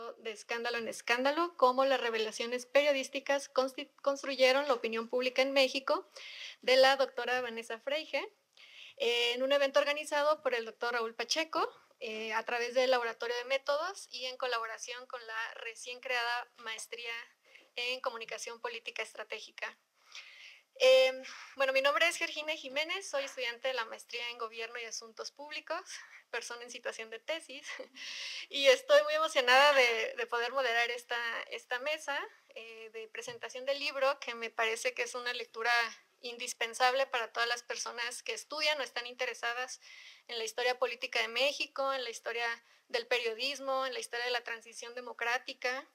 libro de Escándalo en Escándalo, cómo las revelaciones periodísticas construyeron la opinión pública en México, de la doctora Vanessa Freige, en un evento organizado por el doctor Raúl Pacheco, a través del Laboratorio de Métodos y en colaboración con la recién creada Maestría en Comunicación Política Estratégica. Bueno, mi nombre es Georgina Jiménez, soy estudiante de la Maestría en Gobierno y Asuntos Públicos, persona en situación de tesis, y estoy muy emocionada de poder moderar esta mesa de presentación del libro, que me parece que es una lectura indispensable para todas las personas que estudian o están interesadas en la historia política de México, en la historia del periodismo, en la historia de la transición democrática,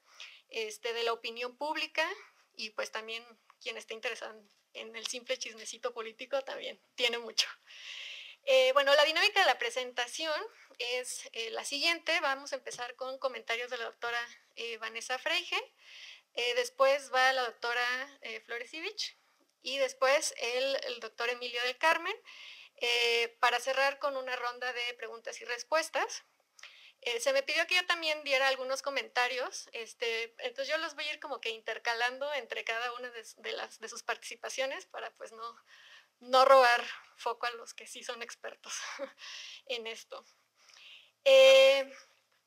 de la opinión pública, y pues también quien esté interesado en el simple chismecito político también tiene mucho. Bueno, la dinámica de la presentación es la siguiente. Vamos a empezar con comentarios de la doctora Vanessa Freige, después va la doctora Floresivich y después el doctor Emilio del Carmen, para cerrar con una ronda de preguntas y respuestas. Se me pidió que yo también diera algunos comentarios, entonces yo los voy a ir como que intercalando entre cada una de sus participaciones para pues no robar foco a los que sí son expertos en esto.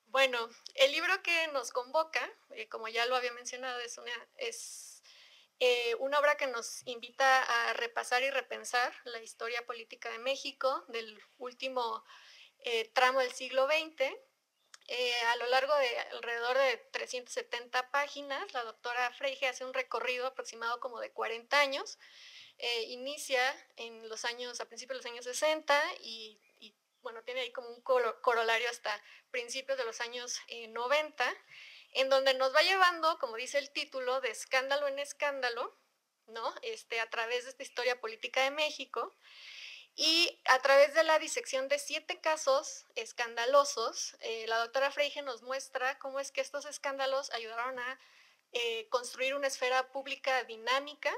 Bueno, el libro que nos convoca, como ya lo había mencionado, es una obra que nos invita a repasar y repensar la historia política de México del último tramo del siglo XX. A lo largo de alrededor de 370 páginas, la doctora Freige hace un recorrido aproximado como de 40 años. Inicia a principios de los años 60 y bueno, tiene ahí como un corolario hasta principios de los años 90, en donde nos va llevando, como dice el título, de escándalo en escándalo, ¿no? A través de esta historia política de México. Y a través de la disección de 7 casos escandalosos, la doctora Freige nos muestra cómo es que estos escándalos ayudaron a construir una esfera pública dinámica,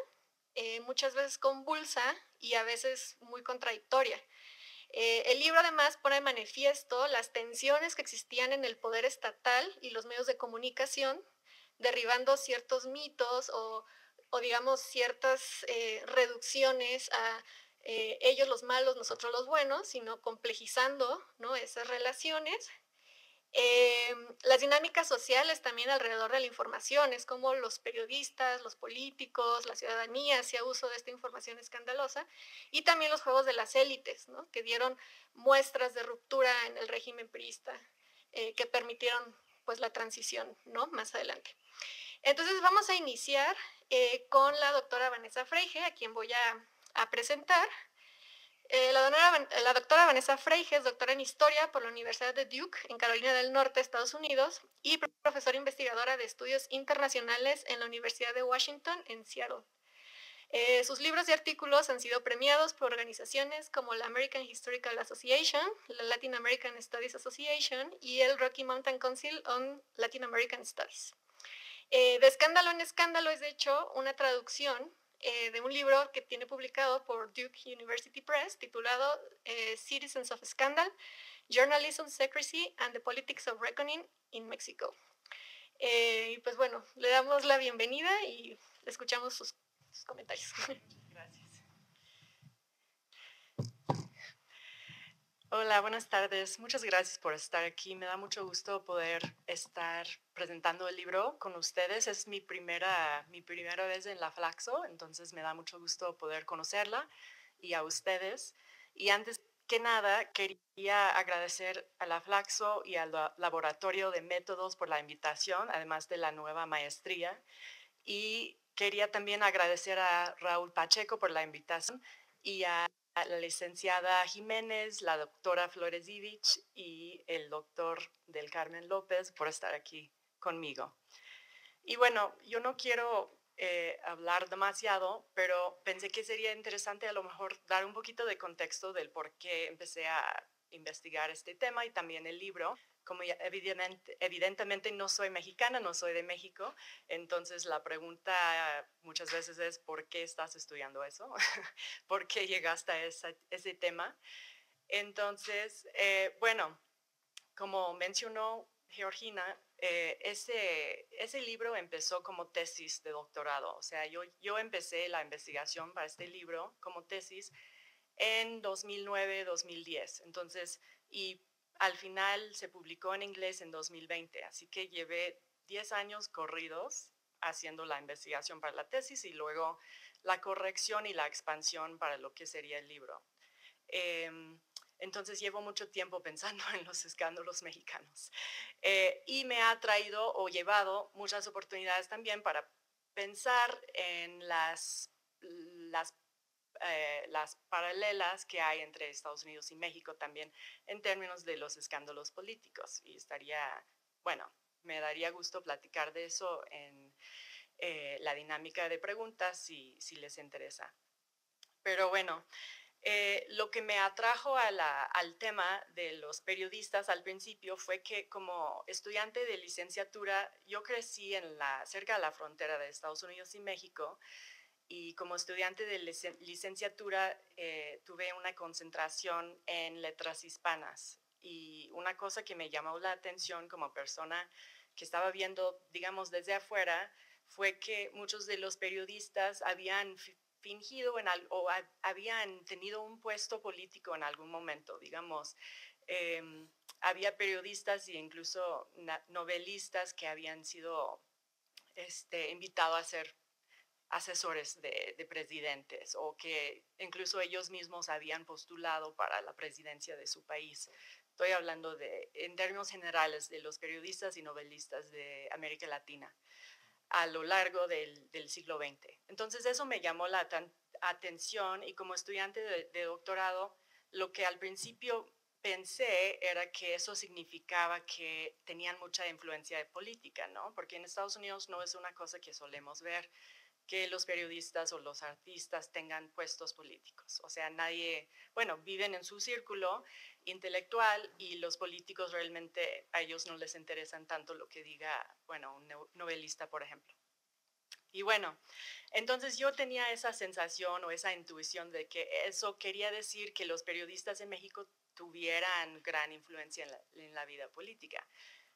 muchas veces convulsa y a veces muy contradictoria. El libro además pone de manifiesto las tensiones que existían en el poder estatal y los medios de comunicación, derribando ciertos mitos o digamos ciertas reducciones a ellos los malos, nosotros los buenos, sino complejizando, ¿no?, esas relaciones. Las dinámicas sociales también alrededor de la información, es como los periodistas, los políticos, la ciudadanía hacía uso de esta información escandalosa, y también los juegos de las élites, ¿no?, que dieron muestras de ruptura en el régimen priista, que permitieron pues la transición, ¿no?, más adelante. Entonces vamos a iniciar con la doctora Vanessa Freige, a quien voy a presentar. La doctora Vanessa Freige es doctora en Historia por la Universidad de Duke, en Carolina del Norte, Estados Unidos, y profesora investigadora de Estudios Internacionales en la Universidad de Washington, en Seattle. Sus libros y artículos han sido premiados por organizaciones como la American Historical Association, la Latin American Studies Association y el Rocky Mountain Council on Latin American Studies. De escándalo en escándalo es de hecho una traducción de un libro que tiene publicado por Duke University Press titulado Citizens of Scandal, Journalism, Secrecy and the Politics of Reckoning in Mexico. Y pues bueno, le damos la bienvenida y escuchamos sus comentarios. Gracias. Hola, buenas tardes. Muchas gracias por estar aquí. Me da mucho gusto poder estar presentando el libro con ustedes. Es mi primera vez en la Flaxo, entonces me da mucho gusto poder conocerla y a ustedes. Y antes que nada, quería agradecer a la Flaxo y al Laboratorio de Métodos por la invitación, además de la nueva maestría. Y quería también agradecer a Raúl Pacheco por la invitación y a la licenciada Jiménez, la doctora Floresivich y el doctor del Carmen López por estar aquí conmigo. Y bueno, yo no quiero hablar demasiado, pero pensé que sería interesante a lo mejor dar un poquito de contexto del por qué empecé a investigar este tema y también el libro. Como ya evidentemente no soy mexicana, no soy de México, entonces la pregunta muchas veces es ¿por qué estás estudiando eso? ¿Por qué llegaste a ese tema? Entonces, bueno, como mencionó Georgina, ese libro empezó como tesis de doctorado. O sea, yo empecé la investigación para este libro como tesis en 2009-2010. Entonces, y al final se publicó en inglés en 2020. Así que llevé 10 años corridos haciendo la investigación para la tesis y luego la corrección y la expansión para lo que sería el libro. Entonces llevo mucho tiempo pensando en los escándalos mexicanos y me ha traído o llevado muchas oportunidades también para pensar en las paralelas que hay entre Estados Unidos y México también en términos de los escándalos políticos. Y bueno, me daría gusto platicar de eso en la dinámica de preguntas si les interesa. Pero bueno, lo que me atrajo al tema de los periodistas al principio fue que como estudiante de licenciatura, yo crecí cerca de la frontera de Estados Unidos y México, y como estudiante de licenciatura tuve una concentración en letras hispanas. Y una cosa que me llamó la atención como persona que estaba viendo, digamos, desde afuera, fue que muchos de los periodistas habían fingido o habían tenido un puesto político en algún momento, digamos. Había periodistas e incluso novelistas que habían sido invitados a ser asesores de presidentes o que incluso ellos mismos habían postulado para la presidencia de su país. Estoy hablando en términos generales de los periodistas y novelistas de América Latina a lo largo del siglo XX. Entonces eso me llamó la atención y como estudiante de doctorado, lo que al principio pensé era que eso significaba que tenían mucha influencia política, ¿no? Porque en Estados Unidos no es una cosa que solemos ver, que los periodistas o los artistas tengan puestos políticos. O sea, viven en su círculo intelectual y los políticos realmente a ellos no les interesan tanto lo que diga, un novelista, por ejemplo. Y bueno, entonces yo tenía esa sensación o esa intuición de que eso quería decir que los periodistas en México tuvieran gran influencia en la vida política.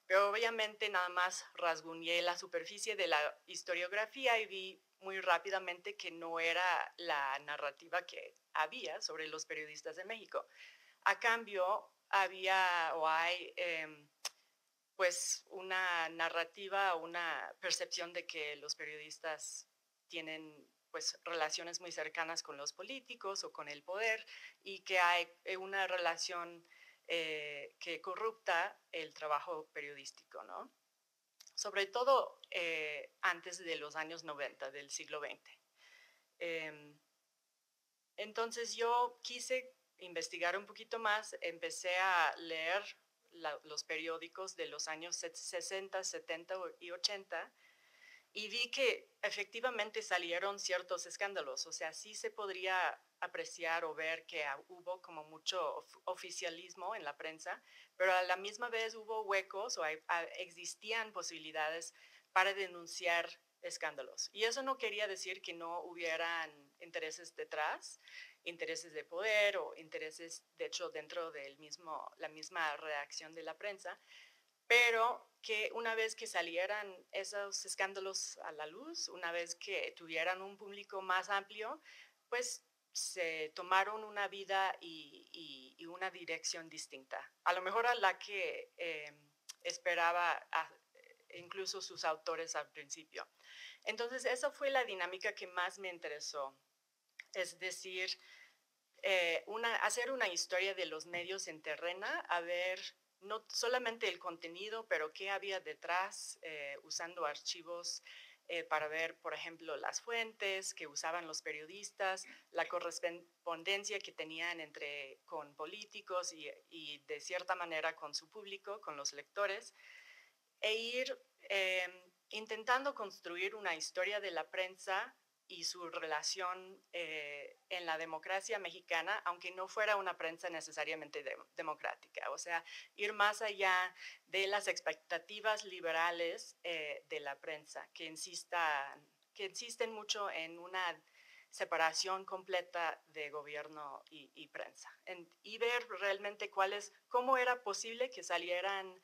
Pero obviamente nada más rasguñé la superficie de la historiografía y vi muy rápidamente que no era la narrativa que había sobre los periodistas de México. A cambio, había o hay pues una narrativa, una percepción de que los periodistas tienen pues relaciones muy cercanas con los políticos o con el poder y que hay una relación que corrupta el trabajo periodístico, ¿no? Sobre todo antes de los años 90 del siglo XX. Entonces yo quise investigar un poquito más, empecé a leer los periódicos de los años 60, 70 y 80 y vi que efectivamente salieron ciertos escándalos. O sea, sí se podría apreciar o ver que hubo como mucho oficialismo en la prensa, pero a la misma vez hubo huecos o existían posibilidades para denunciar escándalos. Y eso no quería decir que no hubieran intereses detrás, intereses de poder o intereses, de hecho, dentro la misma redacción de la prensa, pero que una vez que salieran esos escándalos a la luz, una vez que tuvieran un público más amplio, pues se tomaron una vida y una dirección distinta, a lo mejor a la que esperaba incluso sus autores al principio. Entonces, esa fue la dinámica que más me interesó, es decir, hacer una historia de los medios en terrena, a ver no solamente el contenido, pero qué había detrás, usando archivos para ver, por ejemplo, las fuentes que usaban los periodistas, la correspondencia que tenían con políticos y de cierta manera con su público, con los lectores, e ir intentando construir una historia de la prensa y su relación en la democracia mexicana, aunque no fuera una prensa necesariamente democrática. O sea, ir más allá de las expectativas liberales de la prensa, que insisten mucho en una separación completa de gobierno y prensa. Y ver realmente cómo era posible que salieran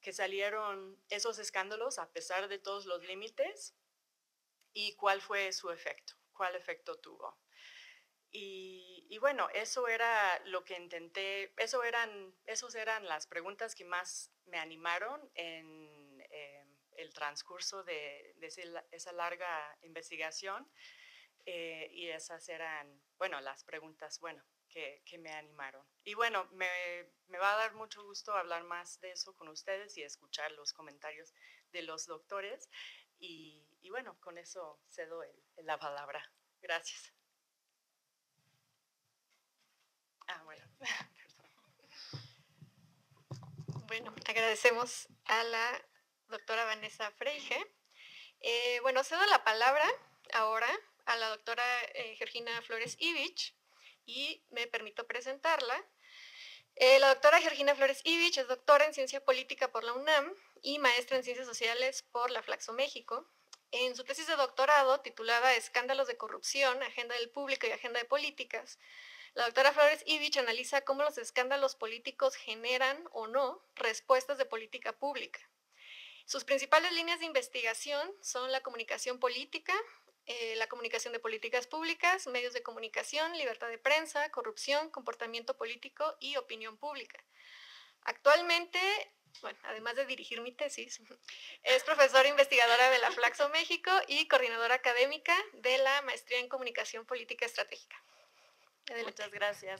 que salieron esos escándalos a pesar de todos los límites y cuál fue su efecto, cuál efecto tuvo. Y bueno, eso era lo que intenté, esos eran las preguntas que más me animaron en el transcurso de esa larga investigación. Y esas eran, bueno, las preguntas, bueno, que me animaron. Y bueno, me va a dar mucho gusto hablar más de eso con ustedes y escuchar los comentarios de los doctores. Y bueno, con eso cedo la palabra. Gracias. Bueno. Bueno, agradecemos a la doctora Vanessa Freige. Bueno, cedo la palabra ahora a la doctora Georgina Flores Ivich y me permito presentarla. La doctora Georgina Flores Ivich es doctora en Ciencia Política por la UNAM y maestra en Ciencias Sociales por la Flaxo México. En su tesis de doctorado, titulada Escándalos de corrupción, agenda del público y agenda de políticas, la doctora Flores Ivich analiza cómo los escándalos políticos generan o no respuestas de política pública. Sus principales líneas de investigación son la comunicación política, la comunicación de políticas públicas, medios de comunicación, libertad de prensa, corrupción, comportamiento político y opinión pública. Actualmente, bueno, además de dirigir mi tesis, es profesora investigadora de la Flaxo México y coordinadora académica de la Maestría en Comunicación Política Estratégica. Adelante.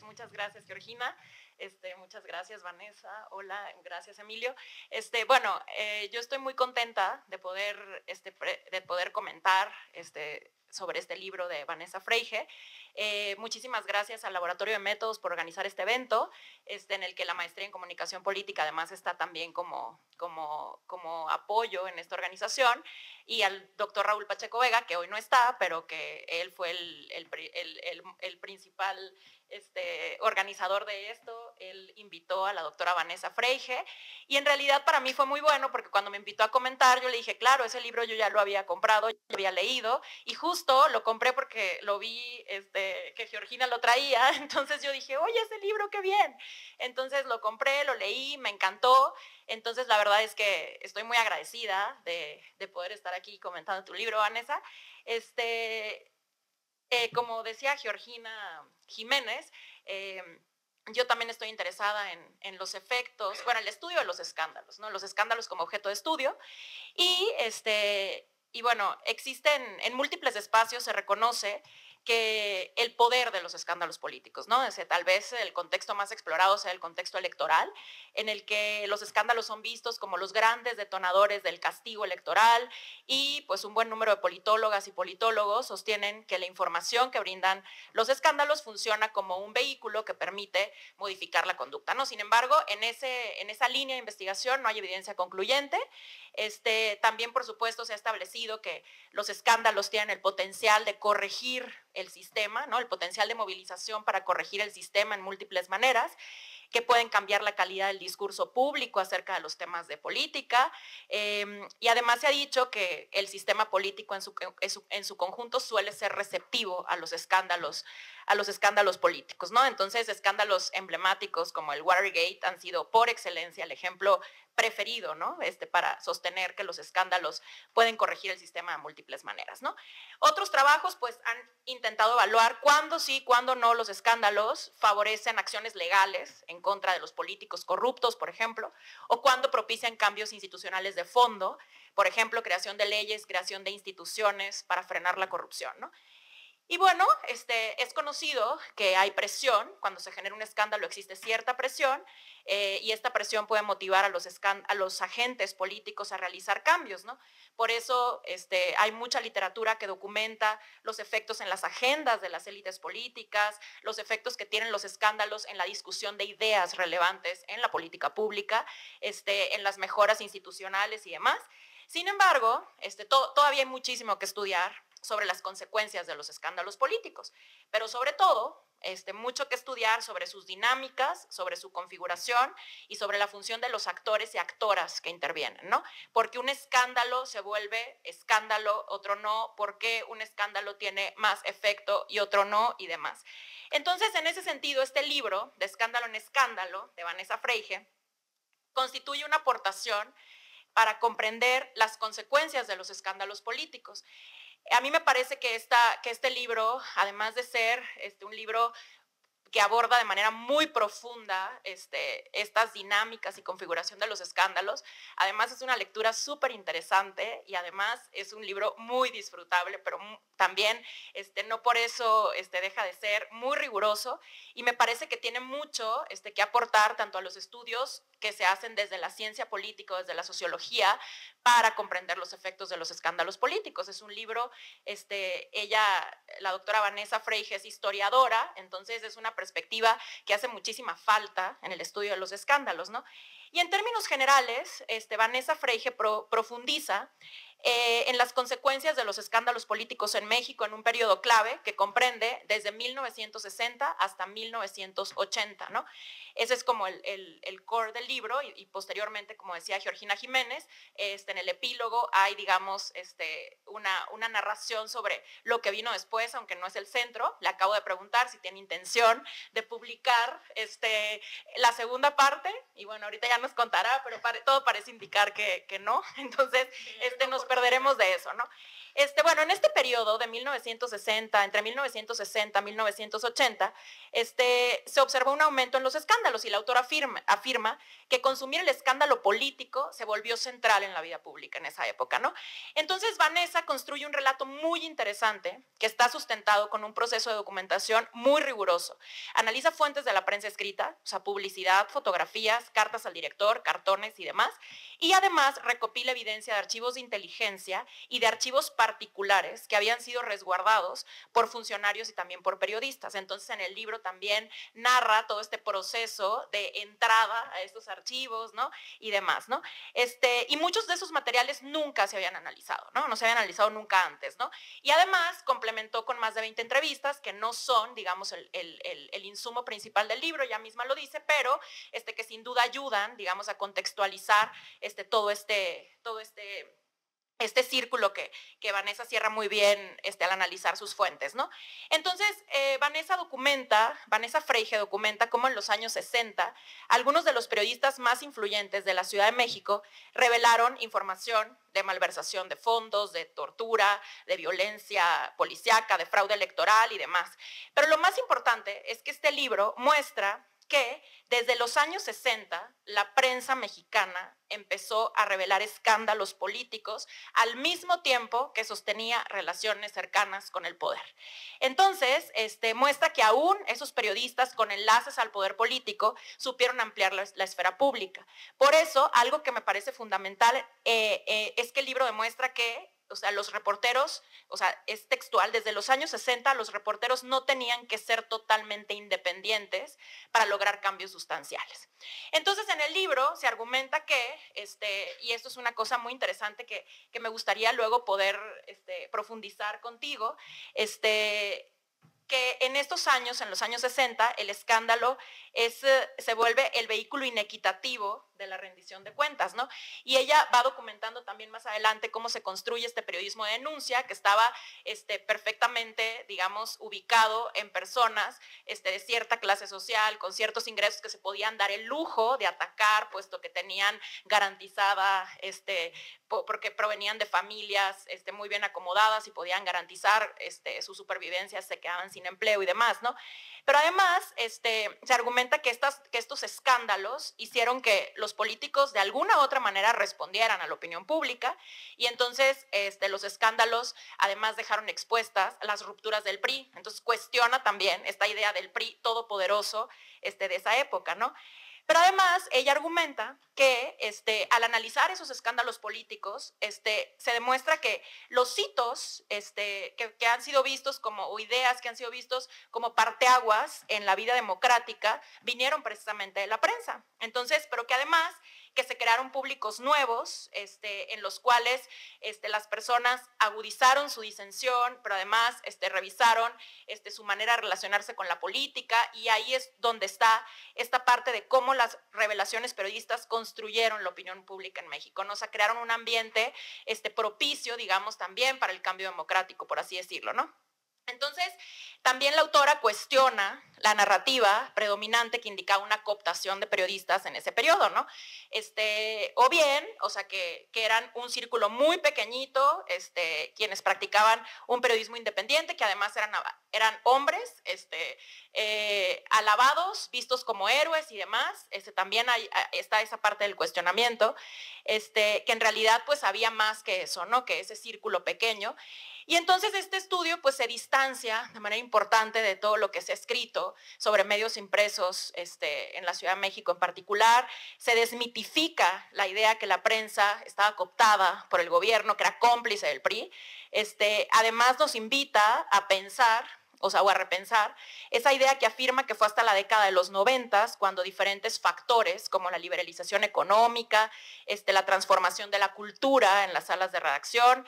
Muchas gracias, Georgina. Muchas gracias, Vanessa. Hola, gracias, Emilio. Bueno, yo estoy muy contenta de poder comentar sobre este libro de Vanessa Freige. Muchísimas gracias al Laboratorio de Métodos por organizar este evento, en el que la maestría en comunicación política además está también como apoyo en esta organización, y al doctor Raúl Pacheco Vega, que hoy no está, pero que él fue el principal organizador de esto. Él invitó a la doctora Vanessa Freige, y en realidad para mí fue muy bueno, porque cuando me invitó a comentar, yo le dije, claro, ese libro yo ya lo había comprado, yo lo había leído, y justo lo compré porque lo vi que Georgina lo traía. Entonces yo dije, oye, ese libro, qué bien. Entonces lo compré, lo leí, me encantó. Entonces la verdad es que estoy muy agradecida de poder estar aquí comentando tu libro, Vanessa. Como decía Georgina Jiménez, yo también estoy interesada en los efectos, bueno, el estudio de los escándalos, ¿no? Los escándalos como objeto de estudio. Y bueno, existen en múltiples espacios, se reconoce que el poder de los escándalos políticos, ¿no? Tal vez el contexto más explorado sea el contexto electoral, en el que los escándalos son vistos como los grandes detonadores del castigo electoral, y pues un buen número de politólogas y politólogos sostienen que la información que brindan los escándalos funciona como un vehículo que permite modificar la conducta, ¿no? Sin embargo, en esa línea de investigación no hay evidencia concluyente. También, por supuesto, se ha establecido que los escándalos tienen el potencial de corregir el sistema, ¿no? El potencial de movilización para corregir el sistema en múltiples maneras, que pueden cambiar la calidad del discurso público acerca de los temas de política. Y además se ha dicho que el sistema político en su conjunto suele ser receptivo a los escándalos políticos, ¿no? Entonces, escándalos emblemáticos como el Watergate han sido por excelencia el ejemplo preferido, ¿no? Para sostener que los escándalos pueden corregir el sistema de múltiples maneras, ¿no? Otros trabajos pues han intentado evaluar cuándo sí, cuándo no los escándalos favorecen acciones legales en contra de los políticos corruptos, por ejemplo, o cuándo propician cambios institucionales de fondo, por ejemplo, creación de leyes, creación de instituciones para frenar la corrupción, ¿no? Y bueno, es conocido que hay presión, cuando se genera un escándalo existe cierta presión, y esta presión puede motivar a los agentes políticos a realizar cambios, ¿no? Por eso hay mucha literatura que documenta los efectos en las agendas de las élites políticas, los efectos que tienen los escándalos en la discusión de ideas relevantes en la política pública, en las mejoras institucionales y demás. Sin embargo, todavía hay muchísimo que estudiar sobre las consecuencias de los escándalos políticos, pero sobre todo, mucho que estudiar sobre sus dinámicas, sobre su configuración y sobre la función de los actores y actoras que intervienen, ¿no? Porque un escándalo se vuelve escándalo, otro no, porque un escándalo tiene más efecto y otro no, y demás. Entonces, en ese sentido, este libro, De Escándalo en Escándalo, de Vanessa Freige, constituye una aportación para comprender las consecuencias de los escándalos políticos. A mí me parece que este libro, además de ser un libro que aborda de manera muy profunda estas dinámicas y configuración de los escándalos. Además es una lectura súper interesante y además es un libro muy disfrutable, pero también no por eso deja de ser muy riguroso, y me parece que tiene mucho que aportar tanto a los estudios que se hacen desde la ciencia política, desde la sociología, para comprender los efectos de los escándalos políticos. Es un libro, la doctora Vanessa Freige es historiadora, entonces es una perspectiva que hace muchísima falta en el estudio de los escándalos, ¿no? Y en términos generales, Vanessa Freige profundiza en las consecuencias de los escándalos políticos en México en un periodo clave que comprende desde 1960 hasta 1980, ¿no? Ese es como el core del libro y posteriormente, como decía Georgina Jiménez, en el epílogo hay, digamos, una narración sobre lo que vino después, aunque no es el centro. Le acabo de preguntar si tiene intención de publicar la segunda parte y bueno, ahorita ya nos contará, pero todo parece indicar que no, entonces nos perderemos de eso, ¿no? Bueno, en este periodo de 1960, entre 1960 y 1980, se observó un aumento en los escándalos y la autora afirma que consumir el escándalo político se volvió central en la vida pública en esa época, ¿no? Entonces Vanessa construye un relato muy interesante que está sustentado con un proceso de documentación muy riguroso. Analiza fuentes de la prensa escrita, o sea, publicidad, fotografías, cartas al director, cartones y demás, y además recopila evidencia de archivos de inteligencia y de archivos particulares que habían sido resguardados por funcionarios y también por periodistas. Entonces en el libro también narra todo este proceso de entrada a estos archivos, ¿no? Y demás, ¿no? Y muchos de esos materiales nunca se habían analizado, ¿no? No se habían analizado nunca antes, ¿no? Y además complementó con más de 20 entrevistas que no son, digamos, el insumo principal del libro, ya misma lo dice, pero que sin duda ayudan, digamos, a contextualizar todo este círculo que Vanessa cierra muy bien al analizar sus fuentes, ¿no? Entonces, Vanessa Freige documenta cómo en los años 60 algunos de los periodistas más influyentes de la Ciudad de México revelaron información de malversación de fondos, de tortura, de violencia policíaca, de fraude electoral y demás. Pero lo más importante es que este libro muestra que desde los años 60 la prensa mexicana empezó a revelar escándalos políticos al mismo tiempo que sostenía relaciones cercanas con el poder. Entonces, muestra que aún esos periodistas con enlaces al poder político supieron ampliar la esfera pública. Por eso, algo que me parece fundamental es que el libro demuestra que los reporteros, es textual, desde los años 60 los reporteros no tenían que ser totalmente independientes para lograr cambios sustanciales. Entonces, en el libro se argumenta que, y esto es una cosa muy interesante que me gustaría luego poder profundizar contigo, que en estos años, en los años 60, el escándalo se vuelve el vehículo inequitativo de la rendición de cuentas, ¿no? Y ella va documentando también más adelante cómo se construye este periodismo de denuncia que estaba perfectamente, digamos, ubicado en personas de cierta clase social, con ciertos ingresos que se podían dar el lujo de atacar, puesto que tenían garantizada, porque provenían de familias muy bien acomodadas y podían garantizar su supervivencia, se quedaban sin empleo y demás, ¿no? Pero además se argumenta que estos escándalos hicieron que los políticos de alguna u otra manera respondieran a la opinión pública y entonces los escándalos además dejaron expuestas las rupturas del PRI. Entonces cuestiona también esta idea del PRI todopoderoso de esa época, ¿no? Pero además ella argumenta que al analizar esos escándalos políticos se demuestra que los hitos que han sido vistos como, o ideas que han sido vistos como parteaguas en la vida democrática vinieron precisamente de la prensa. Entonces, pero que además que se crearon públicos nuevos en los cuales las personas agudizaron su disensión, pero además revisaron su manera de relacionarse con la política, y ahí es donde está esta parte de cómo las revelaciones periodistas construyeron la opinión pública en México, ¿no? O sea, crearon un ambiente propicio, digamos, también para el cambio democrático, por así decirlo, ¿no? Entonces, también la autora cuestiona la narrativa predominante que indicaba una cooptación de periodistas en ese periodo, ¿no? O bien, o sea, que eran un círculo muy pequeñito, quienes practicaban un periodismo independiente, que además eran hombres, alabados, vistos como héroes y demás. También está esa parte del cuestionamiento, que en realidad pues había más que eso, ¿no? Que ese círculo pequeño. Y entonces este estudio pues se distancia de manera importante de todo lo que se ha escrito sobre medios impresos en la Ciudad de México en particular. Se desmitifica la idea que la prensa estaba cooptada por el gobierno, que era cómplice del PRI. Además nos invita a pensar, o a repensar, esa idea que afirma que fue hasta la década de los 90 cuando diferentes factores como la liberalización económica, la transformación de la cultura en las salas de redacción,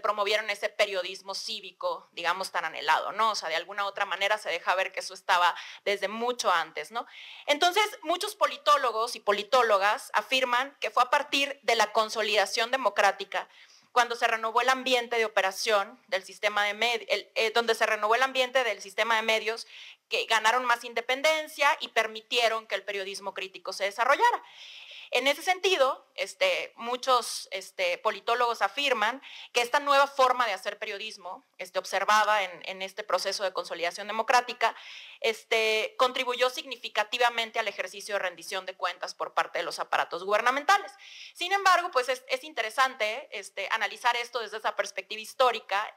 promovieron ese periodismo cívico, digamos, tan anhelado, ¿no? O sea, de alguna otra manera se deja ver que eso estaba desde mucho antes, ¿no? Entonces, muchos politólogos y politólogas afirman que fue a partir de la consolidación democrática cuando se renovó el ambiente de operación del sistema de medios, donde se renovó el ambiente del sistema de medios que ganaron más independencia y permitieron que el periodismo crítico se desarrollara. En ese sentido, muchos politólogos afirman que esta nueva forma de hacer periodismo, observada en este proceso de consolidación democrática, contribuyó significativamente al ejercicio de rendición de cuentas por parte de los aparatos gubernamentales. Sin embargo, pues es interesante analizar esto desde esa perspectiva histórica,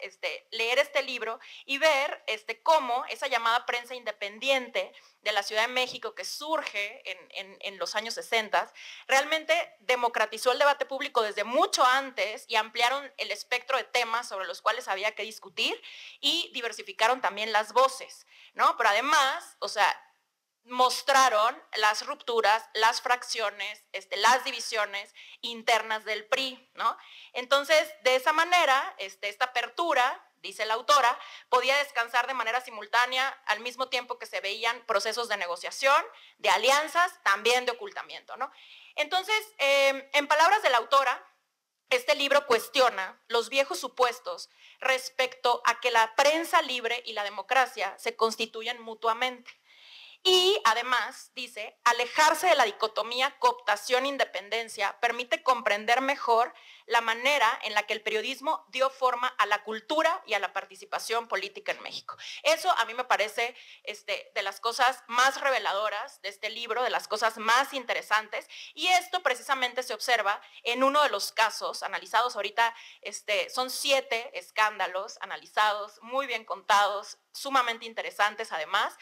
leer este libro y ver cómo esa llamada prensa independiente de la Ciudad de México que surge en los años 60 realmente democratizó el debate público desde mucho antes y ampliaron el espectro de temas sobre los cuales había que discutir y diversificaron también las voces, ¿no? Pero además, o sea, mostraron las rupturas, las fracciones, las divisiones internas del PRI, ¿no? Entonces, de esa manera, esta apertura, dice la autora, podía descansar de manera simultánea al mismo tiempo que se veían procesos de negociación, de alianzas, también de ocultamiento, ¿no? Entonces, en palabras de la autora, este libro cuestiona los viejos supuestos respecto a que la prensa libre y la democracia se constituyen mutuamente. Y además, dice, alejarse de la dicotomía cooptación-independencia permite comprender mejor la manera en la que el periodismo dio forma a la cultura y a la participación política en México. Eso a mí me parece de las cosas más reveladoras de este libro, de las cosas más interesantes, y esto precisamente se observa en uno de los casos analizados ahorita. Son 7 escándalos analizados, muy bien contados, sumamente interesantes además,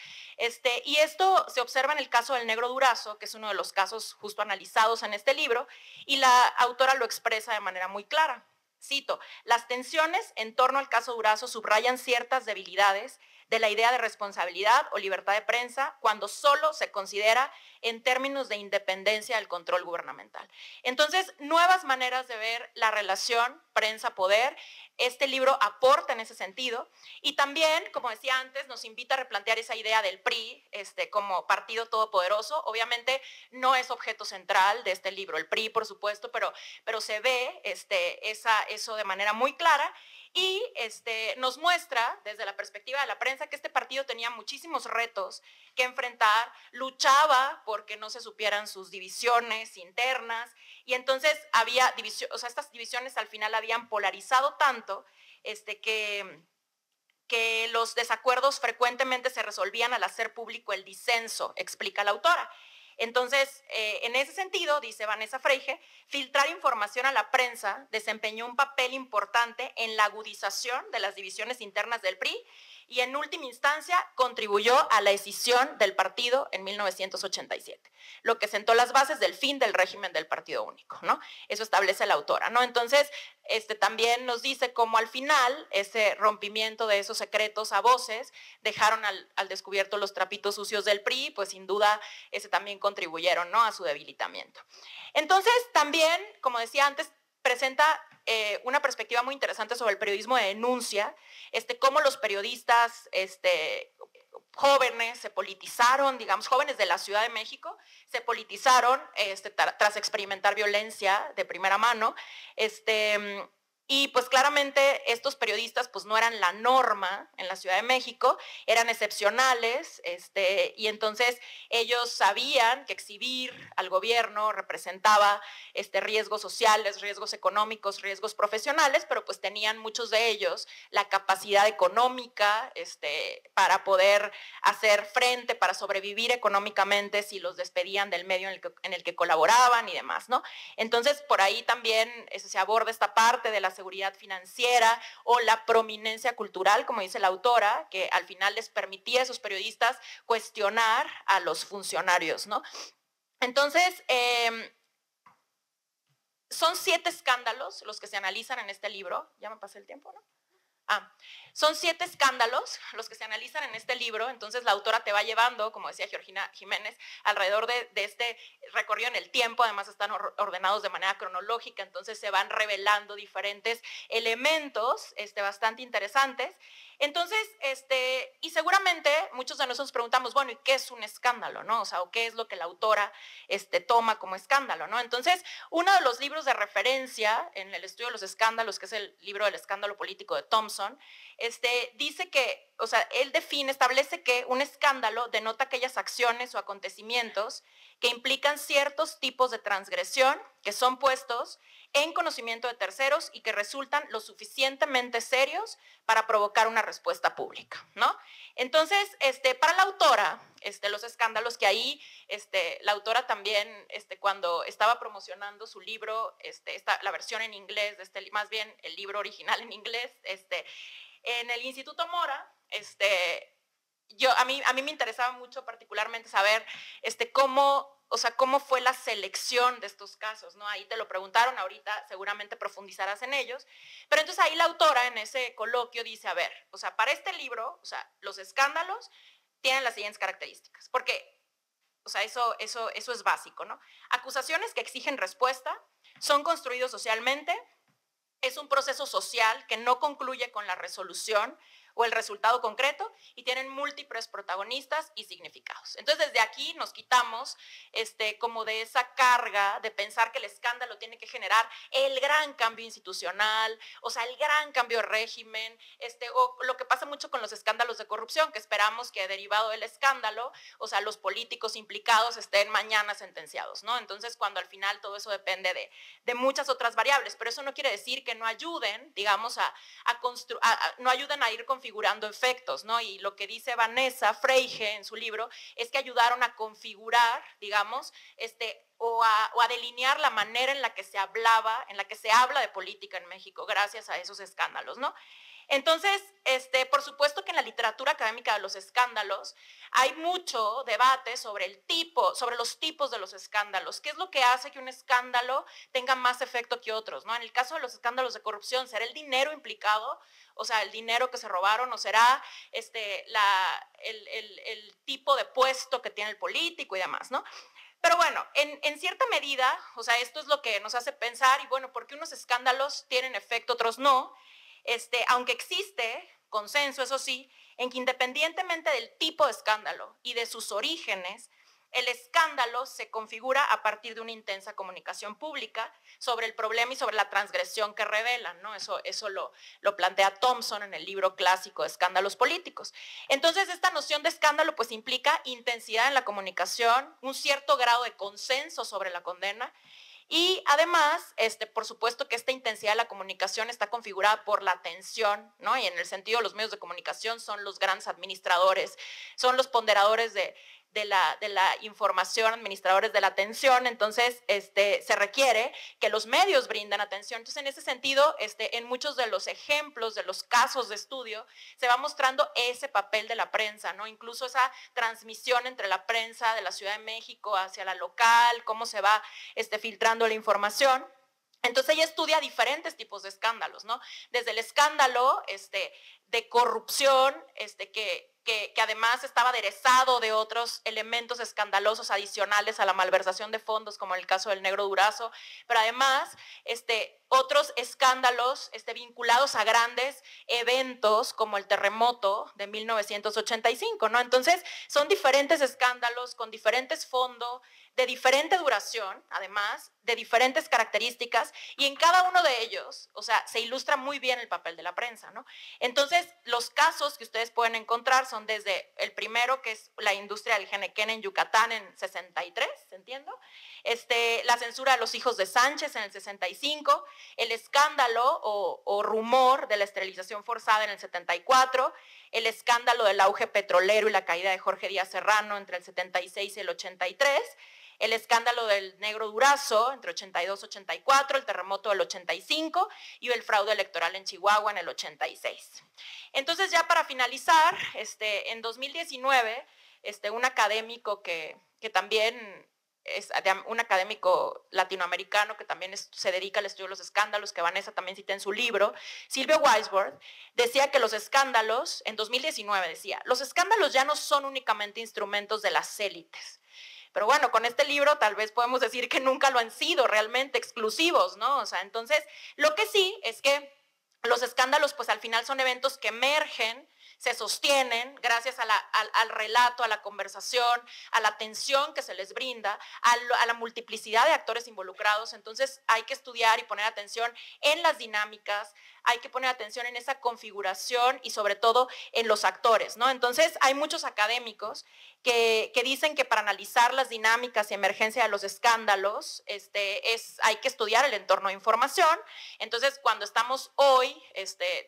y esto se observa en el caso del Negro Durazo, que es uno de los casos justo analizados en este libro, y la autora lo expresa de manera muy clara. Cito, las tensiones en torno al caso Durazo subrayan ciertas debilidades de la idea de responsabilidad o libertad de prensa cuando solo se considera en términos de independencia del control gubernamental. Entonces, nuevas maneras de ver la relación prensa-poder. Este libro aporta en ese sentido y también, como decía antes, nos invita a replantear esa idea del PRI como partido todopoderoso. Obviamente no es objeto central de este libro, el PRI, por supuesto, pero se ve eso de manera muy clara. Y nos muestra desde la perspectiva de la prensa que este partido tenía muchísimos retos que enfrentar, luchaba porque no se supieran sus divisiones internas y entonces había divisiones, o sea, estas divisiones al final habían polarizado tanto que los desacuerdos frecuentemente se resolvían al hacer público el disenso, explica la autora. Entonces, en ese sentido, dice Vanessa Freige, filtrar información a la prensa desempeñó un papel importante en la agudización de las divisiones internas del PRI y en última instancia contribuyó a la escisión del partido en 1987, lo que sentó las bases del fin del régimen del partido único, ¿no? Eso establece la autora, ¿no? Entonces, también nos dice cómo al final ese rompimiento de esos secretos a voces dejaron al descubierto los trapitos sucios del PRI, pues sin duda también contribuyeron, ¿no?, a su debilitamiento. Entonces, también, como decía antes, presenta una perspectiva muy interesante sobre el periodismo de denuncia, cómo los periodistas jóvenes se politizaron, digamos, jóvenes de la Ciudad de México, se politizaron tras experimentar violencia de primera mano, Y pues claramente estos periodistas pues no eran la norma en la Ciudad de México, eran excepcionales, y entonces ellos sabían que exhibir al gobierno representaba riesgos sociales, riesgos económicos, riesgos profesionales, pero pues tenían muchos de ellos la capacidad económica para poder hacer frente, para sobrevivir económicamente si los despedían del medio en el que colaboraban y demás, ¿no? Entonces por ahí también se aborda esta parte de la seguridad financiera o la prominencia cultural, como dice la autora, que al final les permitía a esos periodistas cuestionar a los funcionarios, ¿no? Entonces, son 7 escándalos los que se analizan en este libro. Ya me pasé el tiempo, ¿no? Son 7 escándalos los que se analizan en este libro, entonces la autora te va llevando, como decía Georgina Jiménez, alrededor de este recorrido en el tiempo, además están ordenados de manera cronológica, entonces se van revelando diferentes elementos bastante interesantes. Entonces, y seguramente muchos de nosotros preguntamos, bueno, ¿y qué es un escándalo, no? O sea, ¿o qué es lo que la autora toma como escándalo, no? Entonces, uno de los libros de referencia en el estudio de los escándalos, que es el libro del escándalo político de Thompson, dice que, o sea, él establece que un escándalo denota aquellas acciones o acontecimientos que implican ciertos tipos de transgresión que son puestos en conocimiento de terceros y que resultan lo suficientemente serios para provocar una respuesta pública, ¿no? Entonces, para la autora, los escándalos que ahí, la autora también, cuando estaba promocionando su libro, la versión en inglés, más bien el libro original en inglés, en el Instituto Mora, a mí me interesaba mucho particularmente saber cómo fue la selección de estos casos, ¿no? Ahí te lo preguntaron, ahorita seguramente profundizarás en ellos, pero entonces ahí la autora en ese coloquio dice, a ver, o sea, para este libro, o sea, los escándalos tienen las siguientes características, porque, o sea, eso es básico, ¿no? Acusaciones que exigen respuesta, son construidos socialmente, es un proceso social que no concluye con la resolución o el resultado concreto y tienen múltiples protagonistas y significados. Entonces, desde aquí nos quitamos como de esa carga de pensar que el escándalo tiene que generar el gran cambio institucional, o sea, el gran cambio de régimen, o lo que pasa mucho con los escándalos de corrupción, que esperamos que derivado del escándalo, o sea, los políticos implicados estén mañana sentenciados, ¿no? Entonces, cuando al final todo eso depende de muchas otras variables, pero eso no quiere decir que no ayuden, digamos, no ayuden a ir configurando efectos, ¿no? Y lo que dice Vanessa Freige en su libro es que ayudaron a configurar, digamos, o a delinear la manera en la que se habla de política en México gracias a esos escándalos, ¿no? Entonces, por supuesto que en la literatura académica de los escándalos hay mucho debate sobre los tipos de los escándalos. ¿Qué es lo que hace que un escándalo tenga más efecto que otros, ¿no? En el caso de los escándalos de corrupción, ¿será el dinero implicado? O sea, el dinero que se robaron, o será el tipo de puesto que tiene el político y demás, ¿no? Pero bueno, en cierta medida, o sea, esto es lo que nos hace pensar, y bueno, ¿por qué unos escándalos tienen efecto, otros no? Aunque existe consenso, eso sí, en que independientemente del tipo de escándalo y de sus orígenes, el escándalo se configura a partir de una intensa comunicación pública sobre el problema y sobre la transgresión que revelan, ¿no? Eso lo plantea Thompson en el libro clásico de Escándalos Políticos. Entonces, esta noción de escándalo pues implica intensidad en la comunicación, un cierto grado de consenso sobre la condena, y además, por supuesto que esta intensidad de la comunicación está configurada por la atención, ¿no? Y en el sentido, los medios de comunicación son los grandes administradores, son los ponderadores de la información, administradores de la atención. Entonces, se requiere que los medios brinden atención. Entonces, en ese sentido, en muchos de los ejemplos, de los casos de estudio, se va mostrando ese papel de la prensa, ¿no? Incluso esa transmisión entre la prensa de la Ciudad de México hacia la local, cómo se va filtrando la información. Entonces ella estudia diferentes tipos de escándalos, ¿no? Desde el escándalo de corrupción, que que además estaba aderezado de otros elementos escandalosos adicionales a la malversación de fondos, como en el caso del Negro Durazo, pero además otros escándalos vinculados a grandes eventos como el terremoto de 1985, ¿no? Entonces, son diferentes escándalos con diferentes fondos, de diferente duración, además, de diferentes características, y en cada uno de ellos, o sea, se ilustra muy bien el papel de la prensa, ¿no? Entonces, los casos que ustedes pueden encontrar son desde el primero, que es la industria del Genequén en Yucatán en 63, ¿entiendo? La censura de los hijos de Sánchez en el 65, el escándalo o rumor de la esterilización forzada en el 74, el escándalo del auge petrolero y la caída de Jorge Díaz Serrano entre el 76 y el 83, el escándalo del Negro Durazo entre 82 y 84, el terremoto del 85 y el fraude electoral en Chihuahua en el 86. Entonces, ya para finalizar, en 2019, un académico que también es un académico latinoamericano que también se dedica al estudio de los escándalos, que Vanessa también cita en su libro, Silvio Weisbord, decía que los escándalos, en 2019 decía, los escándalos ya no son únicamente instrumentos de las élites. Pero bueno, con este libro tal vez podemos decir que nunca lo han sido realmente exclusivos, ¿no? O sea, entonces, lo que sí es que los escándalos, pues al final son eventos que emergen, se sostienen gracias al relato, a la conversación, a la atención que se les brinda, a la multiplicidad de actores involucrados. Entonces hay que estudiar y poner atención en las dinámicas, hay que poner atención en esa configuración y sobre todo en los actores, ¿no? Entonces hay muchos académicos que dicen que para analizar las dinámicas y emergencia de los escándalos hay que estudiar el entorno de información. Entonces, cuando estamos hoy,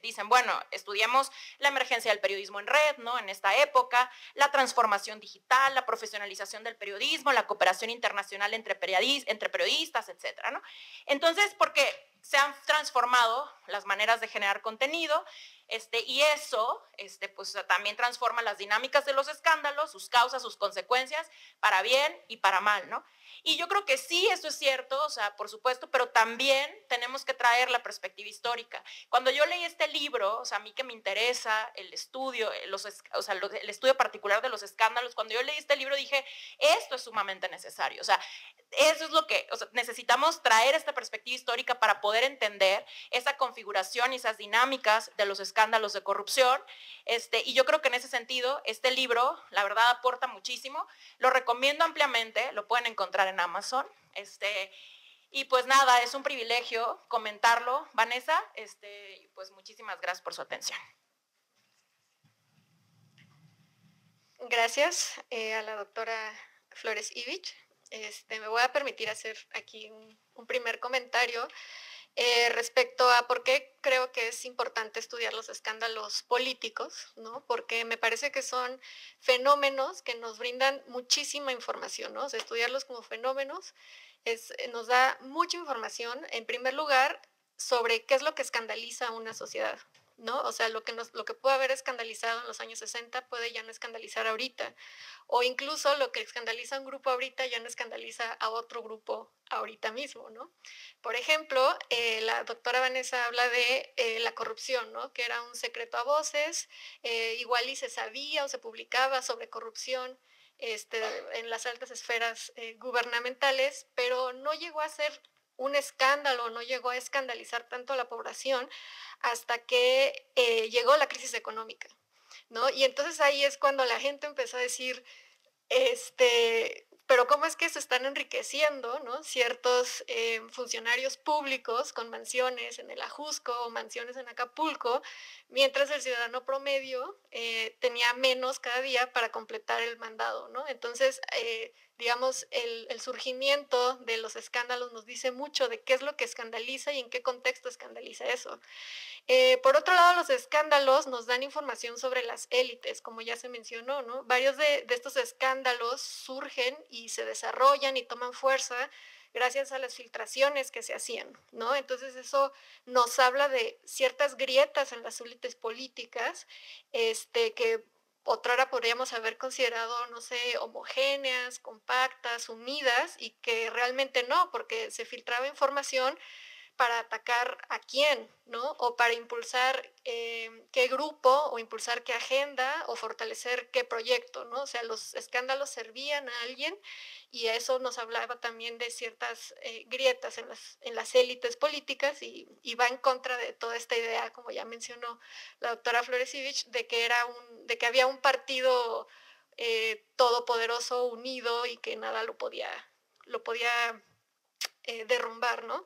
dicen, bueno, estudiemos la emergencia del periodismo en red, ¿no? En esta época, la transformación digital, la profesionalización del periodismo, la cooperación internacional entre periodistas, etcétera, ¿no? Entonces, porque se han transformado las maneras de generar contenido, y eso pues también transforma las dinámicas de los escándalos, sus causas, sus consecuencias, para bien y para mal, ¿no? Y yo creo que sí, eso es cierto, o sea, por supuesto, pero también tenemos que traer la perspectiva histórica. Cuando yo leí este libro, o sea, a mí que me interesa el estudio, el estudio particular de los escándalos, cuando yo leí este libro dije, esto es sumamente necesario, o sea, eso es lo que, o sea, necesitamos traer esta perspectiva histórica para poder entender esa configuración y esas dinámicas de los escándalos de corrupción, y yo creo que en ese sentido, este libro, la verdad, aporta muchísimo, lo recomiendo ampliamente, lo pueden encontrar en Amazon, y pues nada, es un privilegio comentarlo, Vanessa, pues muchísimas gracias por su atención. Gracias a la doctora Flores Ivich. Me voy a permitir hacer aquí un primer comentario respecto a por qué creo que es importante estudiar los escándalos políticos, ¿no? Porque me parece que son fenómenos que nos brindan muchísima información, ¿no? O sea, estudiarlos como fenómenos nos da mucha información, en primer lugar, sobre qué es lo que escandaliza a una sociedad, ¿no? O sea, lo que puede haber escandalizado en los años 60 puede ya no escandalizar ahorita, o incluso lo que escandaliza a un grupo ahorita ya no escandaliza a otro grupo ahorita mismo, ¿no? Por ejemplo, la doctora Vanessa habla de la corrupción, ¿no? Que era un secreto a voces, igual y se sabía o se publicaba sobre corrupción en las altas esferas gubernamentales, pero no llegó a ser un escándalo, no llegó a escandalizar tanto a la población hasta que llegó la crisis económica, ¿no? Y entonces ahí es cuando la gente empezó a decir, pero ¿cómo es que se están enriqueciendo, ¿no? Ciertos funcionarios públicos con mansiones en el Ajusco o mansiones en Acapulco, mientras el ciudadano promedio tenía menos cada día para completar el mandado, ¿no? Entonces, digamos, el surgimiento de los escándalos nos dice mucho de qué es lo que escandaliza y en qué contexto escandaliza eso. Por otro lado, los escándalos nos dan información sobre las élites, como ya se mencionó, ¿no? Varios de estos escándalos surgen y se desarrollan y toman fuerza gracias a las filtraciones que se hacían, ¿no? Entonces eso nos habla de ciertas grietas en las élites políticas, que otrora podríamos haber considerado, no sé, homogéneas, compactas, unidas, y que realmente no, porque se filtraba información para atacar a quién, ¿no? O para impulsar qué grupo, o impulsar qué agenda, o fortalecer qué proyecto, ¿no? O sea, los escándalos servían a alguien, y a eso nos hablaba también de ciertas grietas en las élites políticas, y va en contra de toda esta idea, como ya mencionó la doctora Floresivich, de que había un partido todopoderoso, unido, y que nada lo podía derrumbar, ¿no?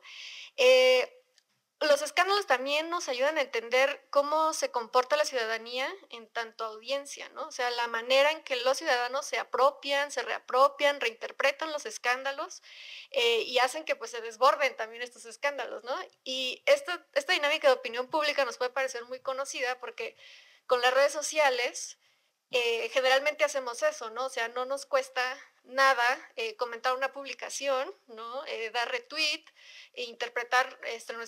Los escándalos también nos ayudan a entender cómo se comporta la ciudadanía en tanto audiencia, ¿no? O sea, la manera en que los ciudadanos se apropian, se reapropian, reinterpretan los escándalos y hacen que pues se desborden también estos escándalos, ¿no? Y esta dinámica de opinión pública nos puede parecer muy conocida porque con las redes sociales generalmente hacemos eso, ¿no? O sea, no nos cuesta nada comentar una publicación, ¿no? Dar retweet, e interpretar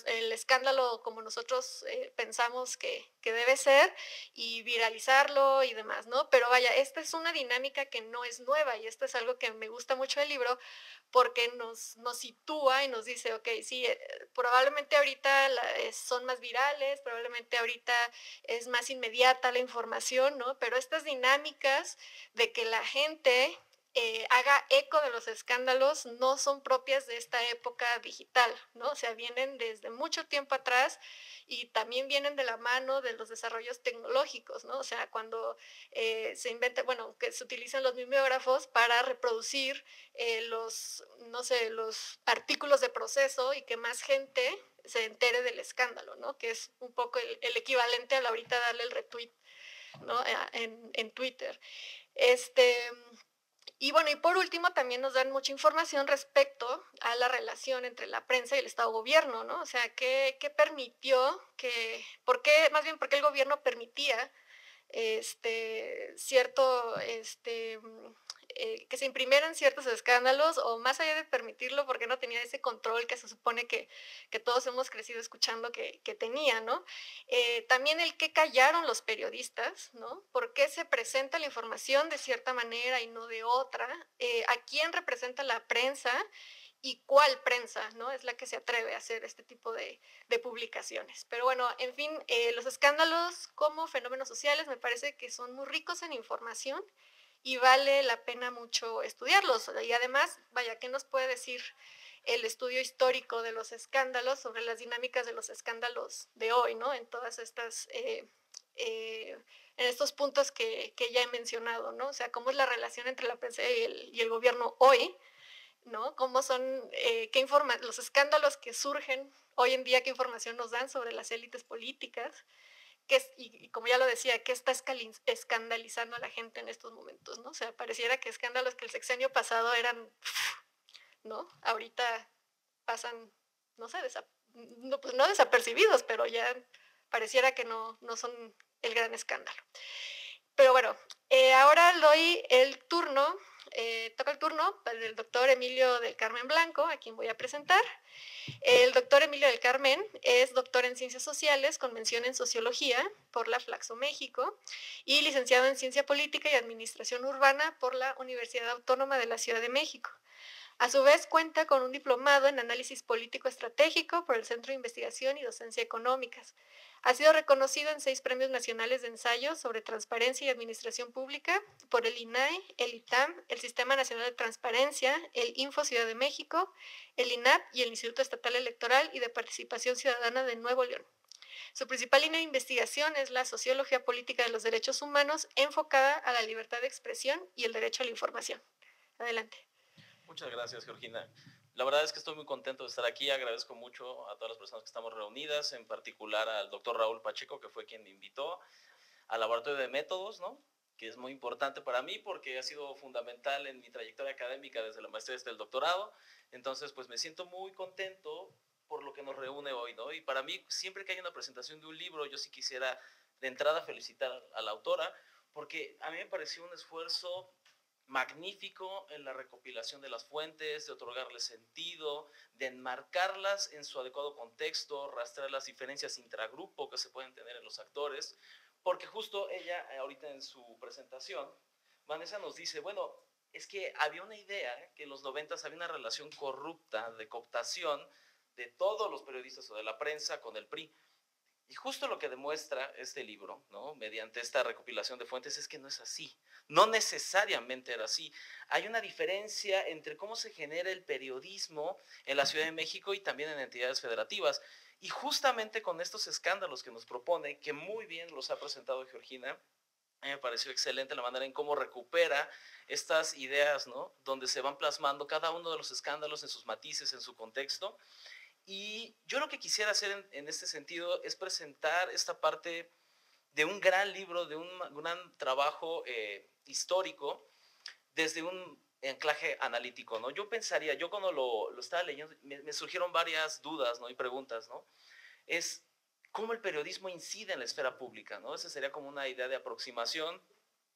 el escándalo como nosotros pensamos que debe ser, y viralizarlo y demás, ¿no? Pero vaya, esta es una dinámica que no es nueva, y esto es algo que me gusta mucho del libro, porque nos sitúa y nos dice, ok, sí, probablemente ahorita son más virales, probablemente ahorita es más inmediata la información, ¿no? Pero estas dinámicas de que la gente haga eco de los escándalos no son propias de esta época digital, ¿no? O sea, vienen desde mucho tiempo atrás, y también vienen de la mano de los desarrollos tecnológicos, ¿no? O sea, cuando se inventa, bueno, que se utilizan los mimeógrafos para reproducir no sé, los artículos de proceso, y que más gente se entere del escándalo, ¿no? Que es un poco el equivalente a ahorita darle el retweet, ¿no? En Twitter. Y bueno, y por último también nos dan mucha información respecto a la relación entre la prensa y el Estado-gobierno, ¿no? O sea, ¿qué permitió más bien, por qué el gobierno permitía cierto, que se imprimieran ciertos escándalos, o más allá de permitirlo, porque no tenía ese control que se supone que todos hemos crecido escuchando que tenía, ¿no? También el que callaron los periodistas, ¿no? ¿Por qué se presenta la información de cierta manera y no de otra? ¿A quién representa la prensa? ¿Y cuál prensa, no? Es la que se atreve a hacer este tipo de publicaciones. Pero bueno, en fin, los escándalos como fenómenos sociales me parece que son muy ricos en información, y vale la pena mucho estudiarlos. Y además, vaya, ¿qué nos puede decir el estudio histórico de los escándalos sobre las dinámicas de los escándalos de hoy, ¿no? En todas estas... en estos puntos que ya he mencionado, ¿no? O sea, cómo es la relación entre la prensa y el gobierno hoy, ¿no? ¿Cómo son, los escándalos que surgen hoy en día, qué información nos dan sobre las élites políticas? Y como ya lo decía, ¿qué está escandalizando a la gente en estos momentos, ¿no? O sea, pareciera que escándalos que el sexenio pasado eran, ¿no? Ahorita pasan, no sé, pues no desapercibidos, pero ya pareciera que no son el gran escándalo. Pero bueno, ahora doy el turno, toca el turno del doctor Emilio del Carmen Blanco, a quien voy a presentar. El doctor Emilio del Carmen es doctor en Ciencias Sociales con mención en Sociología por la Flaxo México, y licenciado en Ciencia Política y Administración Urbana por la Universidad Autónoma de la Ciudad de México. A su vez, cuenta con un diplomado en Análisis Político Estratégico por el Centro de Investigación y Docencia Económicas. Ha sido reconocido en 6 premios nacionales de ensayo sobre transparencia y administración pública por el INAE, el ITAM, el Sistema Nacional de Transparencia, el Info Ciudad de México, el INAP y el Instituto Estatal Electoral y de Participación Ciudadana de Nuevo León. Su principal línea de investigación es la sociología política de los derechos humanos, enfocada a la libertad de expresión y el derecho a la información. Adelante. Muchas gracias, Georgina. La verdad es que estoy muy contento de estar aquí. Agradezco mucho a todas las personas que estamos reunidas, en particular al doctor Raúl Pacheco, que fue quien me invitó, al Laboratorio de Métodos, ¿no? Que es muy importante para mí porque ha sido fundamental en mi trayectoria académica desde la maestría hasta el doctorado. Entonces, pues me siento muy contento por lo que nos reúne hoy, ¿no? Y para mí, siempre que hay una presentación de un libro, yo sí quisiera de entrada felicitar a la autora, porque a mí me pareció un esfuerzo magnífico en la recopilación de las fuentes, de otorgarles sentido, de enmarcarlas en su adecuado contexto, rastrear las diferencias intragrupo que se pueden tener en los actores, porque justo ella, ahorita en su presentación, Vanessa nos dice, bueno, es que había una idea que en los 90s había una relación corrupta de cooptación de todos los periodistas o de la prensa con el PRI. Y justo lo que demuestra este libro, ¿no?, mediante esta recopilación de fuentes, es que no es así. No necesariamente era así. Hay una diferencia entre cómo se genera el periodismo en la Ciudad de México y también en entidades federativas. Y justamente con estos escándalos que nos propone, que muy bien los ha presentado Georgina, me pareció excelente la manera en cómo recupera estas ideas, ¿no?, donde se van plasmando cada uno de los escándalos en sus matices, en su contexto. Y yo lo que quisiera hacer en este sentido es presentar esta parte de un gran libro, de un gran trabajo histórico, desde un anclaje analítico, ¿no? Yo pensaría, yo cuando lo estaba leyendo, me surgieron varias dudas, ¿no?, y preguntas, ¿no? Es cómo el periodismo incide en la esfera pública, ¿no? Esa sería como una idea de aproximación.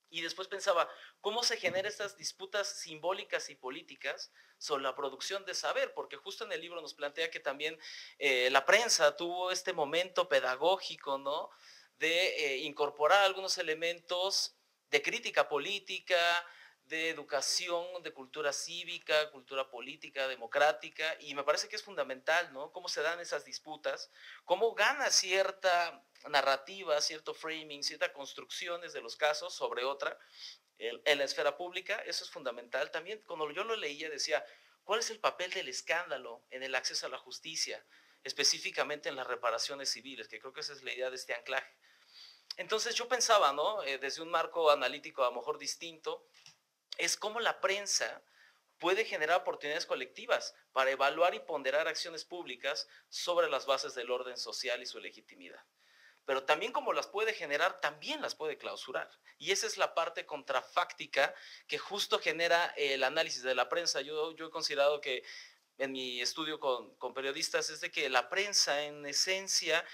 Y después pensaba, ¿cómo se generan estas disputas simbólicas y políticas sobre la producción de saber? Porque justo en el libro nos plantea que también la prensa tuvo este momento pedagógico, ¿no?, de incorporar algunos elementos de crítica política, de educación, de cultura cívica, cultura política, democrática, y me parece que es fundamental, ¿no?, cómo se dan esas disputas, cómo gana cierta narrativa, cierto framing, cierta construcciones de los casos sobre otra en la esfera pública. Eso es fundamental. También cuando yo lo leía decía, ¿cuál es el papel del escándalo en el acceso a la justicia? Específicamente en las reparaciones civiles, que creo que esa es la idea de este anclaje. Entonces yo pensaba, ¿no?, desde un marco analítico a lo mejor distinto, es cómo la prensa puede generar oportunidades colectivas para evaluar y ponderar acciones públicas sobre las bases del orden social y su legitimidad. Pero también como las puede generar, también las puede clausurar. Y esa es la parte contrafáctica que justo genera el análisis de la prensa. Yo he considerado que en mi estudio con periodistas es de que la prensa en esencia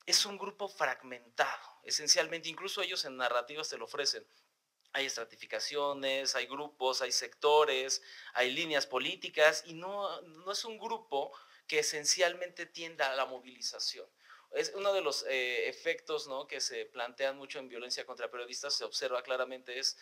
es un grupo fragmentado, esencialmente. Incluso ellos en narrativas te lo ofrecen. Hay estratificaciones, hay grupos, hay sectores, hay líneas políticas, y no es un grupo que esencialmente tienda a la movilización. Es uno de los efectos, ¿no?, que se plantean mucho en violencia contra periodistas, se observa claramente, es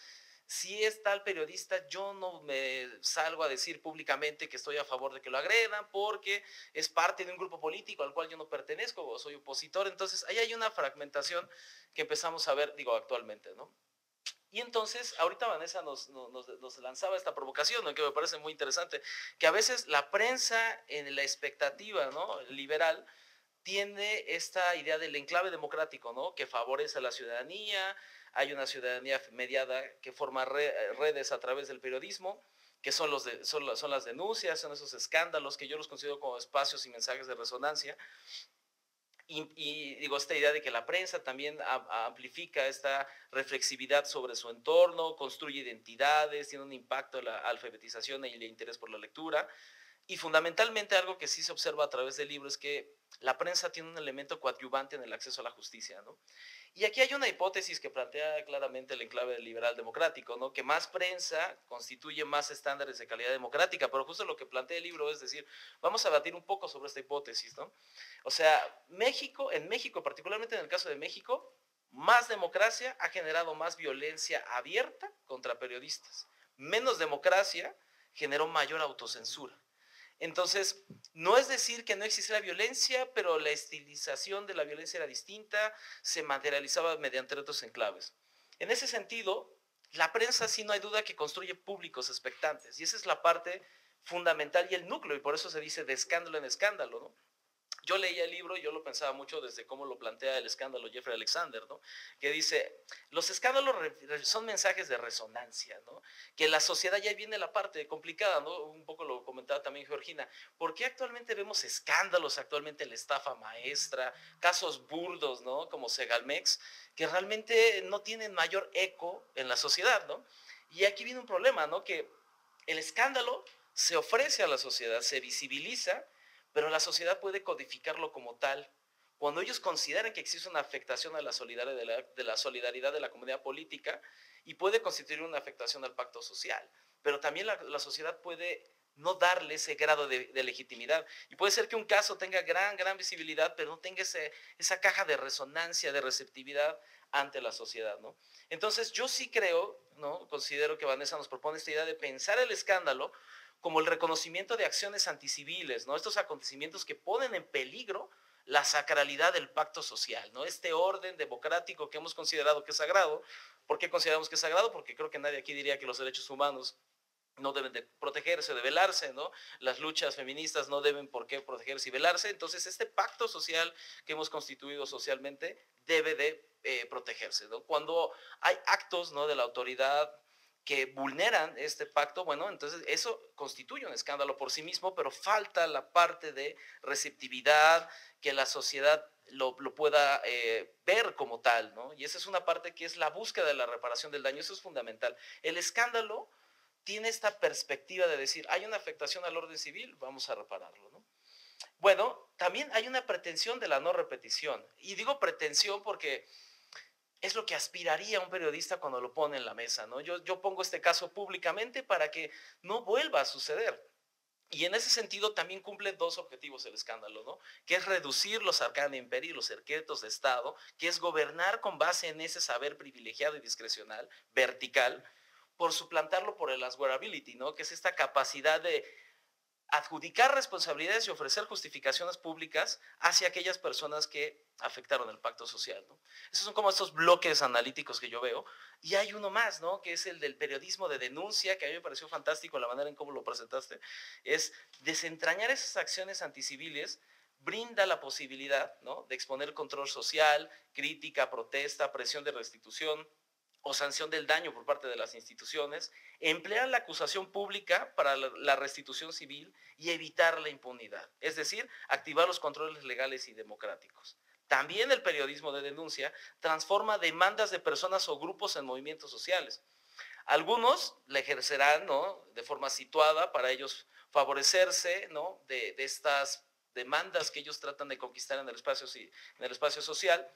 si es tal periodista, yo no me salgo a decir públicamente que estoy a favor de que lo agredan porque es parte de un grupo político al cual yo no pertenezco o soy opositor. Entonces ahí hay una fragmentación que empezamos a ver, digo, actualmente, ¿no? Y entonces, ahorita Vanessa nos lanzaba esta provocación, ¿no?, que me parece muy interesante, que a veces la prensa en la expectativa, ¿no?, liberal, tiene esta idea del enclave democrático, ¿no?, que favorece a la ciudadanía. Hay una ciudadanía mediada que forma redes a través del periodismo, que son las denuncias, son esos escándalos que yo los considero como espacios y mensajes de resonancia. Y digo, esta idea de que la prensa también amplifica esta reflexividad sobre su entorno, construye identidades, tiene un impacto en la alfabetización y el interés por la lectura. Y fundamentalmente algo que sí se observa a través del libro es que la prensa tiene un elemento coadyuvante en el acceso a la justicia, ¿no? Y aquí hay una hipótesis que plantea claramente el enclave liberal democrático, ¿no?, que más prensa constituye más estándares de calidad democrática, pero justo lo que plantea el libro es decir, vamos a debatir un poco sobre esta hipótesis, ¿no? O sea, en México, particularmente en el caso de México, más democracia ha generado más violencia abierta contra periodistas. Menos democracia generó mayor autocensura. Entonces, no es decir que no existiera violencia, pero la estilización de la violencia era distinta, se materializaba mediante otros enclaves. En ese sentido, la prensa sí no hay duda que construye públicos expectantes, y esa es la parte fundamental y el núcleo, y por eso se dice de escándalo en escándalo, ¿no? Yo leía el libro y yo lo pensaba mucho desde cómo lo plantea el escándalo Jeffrey Alexander, ¿no?, que dice, los escándalos son mensajes de resonancia, ¿no?, que la sociedad, ya viene la parte complicada, ¿no?, un poco lo comentaba también Georgina, ¿por qué actualmente vemos escándalos actualmente en la estafa maestra, casos burdos, ¿no?, como Segalmex, que realmente no tienen mayor eco en la sociedad, ¿no? Y aquí viene un problema, ¿no?, que el escándalo se ofrece a la sociedad, se visibiliza, pero la sociedad puede codificarlo como tal. Cuando ellos consideran que existe una afectación a la solidaridad de la comunidad política, y puede constituir una afectación al pacto social, pero también la sociedad puede no darle ese grado de legitimidad. Y puede ser que un caso tenga gran visibilidad, pero no tenga esa caja de resonancia, de receptividad ante la sociedad, ¿no? Entonces yo sí creo, ¿no?, considero que Vanessa nos propone esta idea de pensar el escándalo como el reconocimiento de acciones anticiviles, ¿no? Estos acontecimientos que ponen en peligro la sacralidad del pacto social, ¿no? Este orden democrático que hemos considerado que es sagrado. ¿Por qué consideramos que es sagrado? Porque creo que nadie aquí diría que los derechos humanos no deben de protegerse, de velarse, ¿no? Las luchas feministas no deben por qué protegerse y velarse. Entonces, este pacto social que hemos constituido socialmente debe de protegerse, ¿no? Cuando hay actos, ¿no?, de la autoridad que vulneran este pacto, bueno, entonces eso constituye un escándalo por sí mismo, pero falta la parte de receptividad, que la sociedad lo pueda ver como tal, ¿no? Y esa es una parte que es la búsqueda de la reparación del daño. Eso es fundamental. El escándalo tiene esta perspectiva de decir, hay una afectación al orden civil, vamos a repararlo, ¿no? Bueno, también hay una pretensión de la no repetición. Y digo pretensión porque es lo que aspiraría un periodista cuando lo pone en la mesa, ¿no? Yo pongo este caso públicamente para que no vuelva a suceder. Y en ese sentido también cumple dos objetivos el escándalo, ¿no? Que es reducir los arcane imperi, los secretos de Estado, que es gobernar con base en ese saber privilegiado y discrecional, vertical, por suplantarlo por el aswearability, ¿no? Que es esta capacidad de adjudicar responsabilidades y ofrecer justificaciones públicas hacia aquellas personas que afectaron el pacto social, ¿no? Esos son como estos bloques analíticos que yo veo. Y hay uno más, ¿no?, que es el del periodismo de denuncia, que a mí me pareció fantástico la manera en cómo lo presentaste. Es desentrañar esas acciones anticiviles, brinda la posibilidad, ¿no?, de exponer control social, crítica, protesta, presión de restitución o sanción del daño por parte de las instituciones, emplear la acusación pública para la restitución civil y evitar la impunidad, es decir, activar los controles legales y democráticos. También el periodismo de denuncia transforma demandas de personas o grupos en movimientos sociales. Algunos la ejercerán, ¿no?, de forma situada para ellos favorecerse, ¿no?, de estas demandas que ellos tratan de conquistar en el espacio social.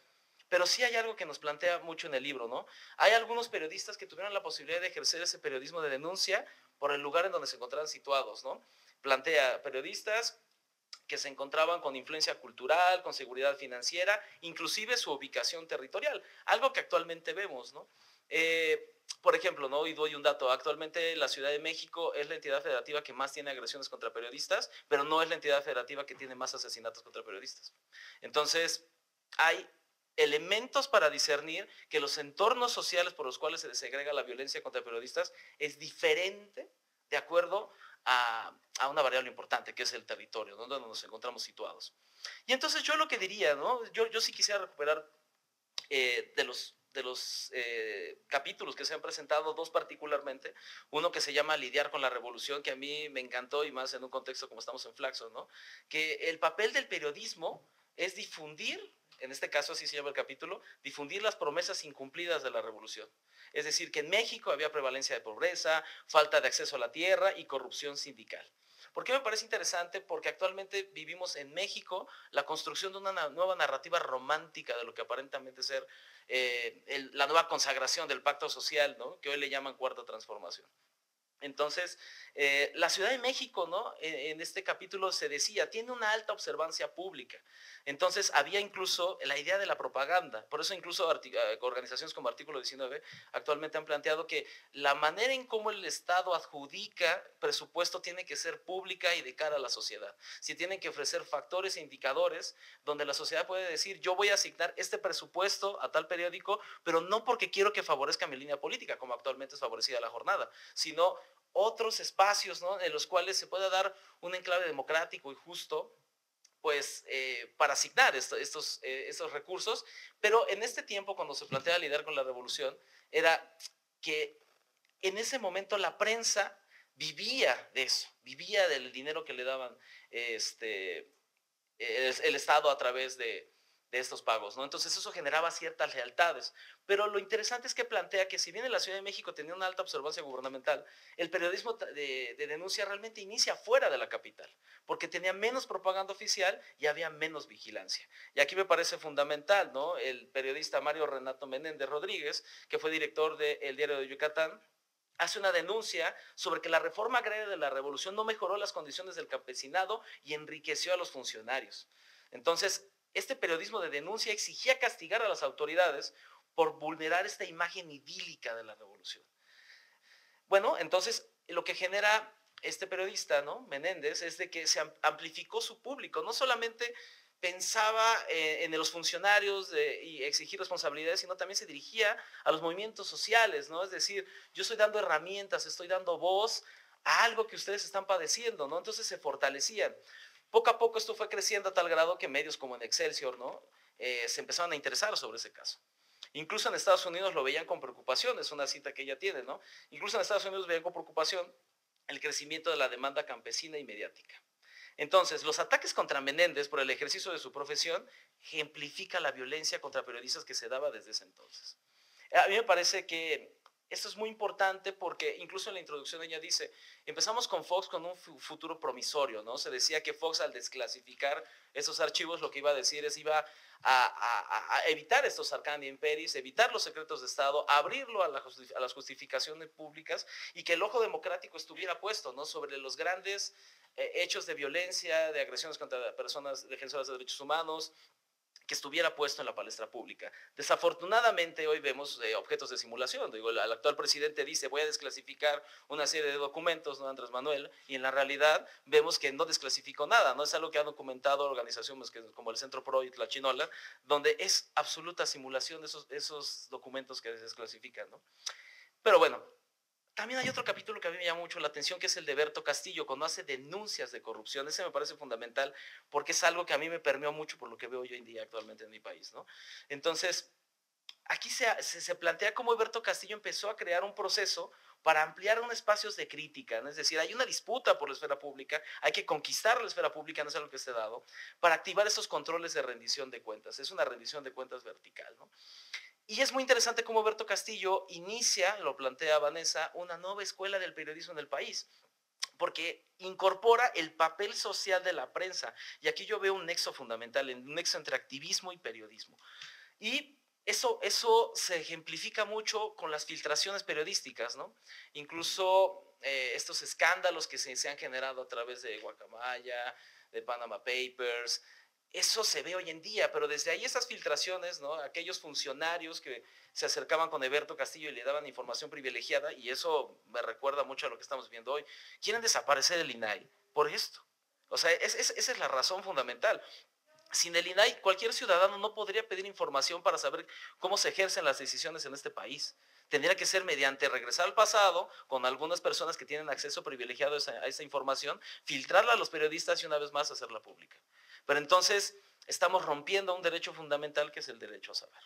Pero sí hay algo que nos plantea mucho en el libro, ¿no? Hay algunos periodistas que tuvieron la posibilidad de ejercer ese periodismo de denuncia por el lugar en donde se encontraban situados, ¿no? Plantea periodistas que se encontraban con influencia cultural, con seguridad financiera, inclusive su ubicación territorial, algo que actualmente vemos, ¿no? Por ejemplo, ¿no?, y doy un dato, actualmente la Ciudad de México es la entidad federativa que más tiene agresiones contra periodistas, pero no es la entidad federativa que tiene más asesinatos contra periodistas. Entonces, hay elementos para discernir que los entornos sociales por los cuales se desegrega la violencia contra periodistas es diferente de acuerdo a una variable importante, que es el territorio, ¿no?, donde nos encontramos situados. Y entonces yo lo que diría, ¿no?, yo sí quisiera recuperar de los capítulos que se han presentado, dos particularmente, uno que se llama Lidiar con la Revolución, que a mí me encantó, y más en un contexto como estamos en Flaxo, ¿no?, que el papel del periodismo es difundir, en este caso así se llama el capítulo, difundir las promesas incumplidas de la revolución. Es decir, que en México había prevalencia de pobreza, falta de acceso a la tierra y corrupción sindical. ¿Por qué me parece interesante? Porque actualmente vivimos en México la construcción de una nueva narrativa romántica de lo que aparentemente ser la nueva consagración del pacto social, ¿no?, que hoy le llaman cuarta transformación. Entonces, la Ciudad de México, ¿no?, en este capítulo se decía, tiene una alta observancia pública. Entonces, había incluso la idea de la propaganda. Por eso incluso organizaciones como Artículo 19 actualmente han planteado que la manera en cómo el Estado adjudica presupuesto tiene que ser pública y de cara a la sociedad. Se tienen que ofrecer factores e indicadores donde la sociedad puede decir, yo voy a asignar este presupuesto a tal periódico, pero no porque quiero que favorezca mi línea política, como actualmente es favorecida la jornada, sino otros espacios, ¿no?, en los cuales se pueda dar un enclave democrático y justo, pues, para asignar estos recursos. Pero en este tiempo, cuando se plantea lidiar con la revolución, era que en ese momento la prensa vivía de eso, vivía del dinero que le daban el Estado a través de estos pagos, ¿no? Entonces eso generaba ciertas lealtades. Pero lo interesante es que plantea que si bien en la Ciudad de México tenía una alta observancia gubernamental, el periodismo de denuncia realmente inicia fuera de la capital, porque tenía menos propaganda oficial y había menos vigilancia. Y aquí me parece fundamental, ¿no?, el periodista Mario Renato Menéndez Rodríguez, que fue director del Diario de Yucatán, hace una denuncia sobre que la reforma agraria de la revolución no mejoró las condiciones del campesinado y enriqueció a los funcionarios. Entonces, este periodismo de denuncia exigía castigar a las autoridades por vulnerar esta imagen idílica de la revolución. Bueno, entonces lo que genera este periodista, ¿no? Menéndez, es de que se amplificó su público, no solamente pensaba en los funcionarios y exigir responsabilidades, sino también se dirigía a los movimientos sociales, ¿no? Es decir, yo estoy dando herramientas, estoy dando voz a algo que ustedes están padeciendo, ¿no? Entonces se fortalecían. Poco a poco esto fue creciendo a tal grado que medios como en Excelsior, ¿no? Se empezaron a interesar sobre ese caso. Incluso en Estados Unidos lo veían con preocupación, es una cita que ella tiene, ¿no? Incluso en Estados Unidos veían con preocupación el crecimiento de la demanda campesina y mediática. Entonces, los ataques contra Menéndez por el ejercicio de su profesión ejemplifica la violencia contra periodistas que se daba desde ese entonces. A mí me parece que esto es muy importante porque incluso en la introducción ella dice, empezamos con Fox con un futuro promisorio, ¿no? Se decía que Fox al desclasificar esos archivos lo que iba a decir es iba a evitar estos arcandi imperis, evitar los secretos de Estado, abrirlo a las justificaciones públicas y que el ojo democrático estuviera puesto, ¿no? Sobre los grandes hechos de violencia, de agresiones contra personas defensoras de derechos humanos, que estuviera puesto en la palestra pública. Desafortunadamente hoy vemos objetos de simulación. Digo, el actual presidente dice voy a desclasificar una serie de documentos, ¿no? Andrés Manuel, y en la realidad vemos que no desclasificó nada, ¿no? Es algo que han documentado organizaciones como el Centro Pro y Tlachinola, donde es absoluta simulación de esos documentos que se desclasifican, ¿no? Pero bueno, también hay otro capítulo que a mí me llama mucho la atención, que es el de Berto Castillo, cuando hace denuncias de corrupción. Ese me parece fundamental porque es algo que a mí me permeó mucho por lo que veo hoy en día actualmente en mi país, ¿no? Entonces, aquí se plantea cómo Berto Castillo empezó a crear un proceso para ampliar unos espacios de crítica, ¿no? Es decir, hay una disputa por la esfera pública, hay que conquistar la esfera pública, no es algo que esté dado, para activar esos controles de rendición de cuentas. Es una rendición de cuentas vertical, ¿no? Y es muy interesante cómo Berto Castillo inicia, lo plantea Vanessa, una nueva escuela del periodismo en el país, porque incorpora el papel social de la prensa. Y aquí yo veo un nexo fundamental, un nexo entre activismo y periodismo. Y eso se ejemplifica mucho con las filtraciones periodísticas, ¿no? Incluso estos escándalos que se han generado a través de Guacamaya, de Panama Papers, eso se ve hoy en día, pero desde ahí esas filtraciones, ¿no? Aquellos funcionarios que se acercaban con Eberto Castillo y le daban información privilegiada, y eso me recuerda mucho a lo que estamos viendo hoy, quieren desaparecer el INAI por esto. O sea, esa es la razón fundamental. Sin el INAI, cualquier ciudadano no podría pedir información para saber cómo se ejercen las decisiones en este país. Tendría que ser mediante regresar al pasado con algunas personas que tienen acceso privilegiado a esa información, filtrarla a los periodistas y una vez más hacerla pública. Pero entonces estamos rompiendo un derecho fundamental que es el derecho a saber.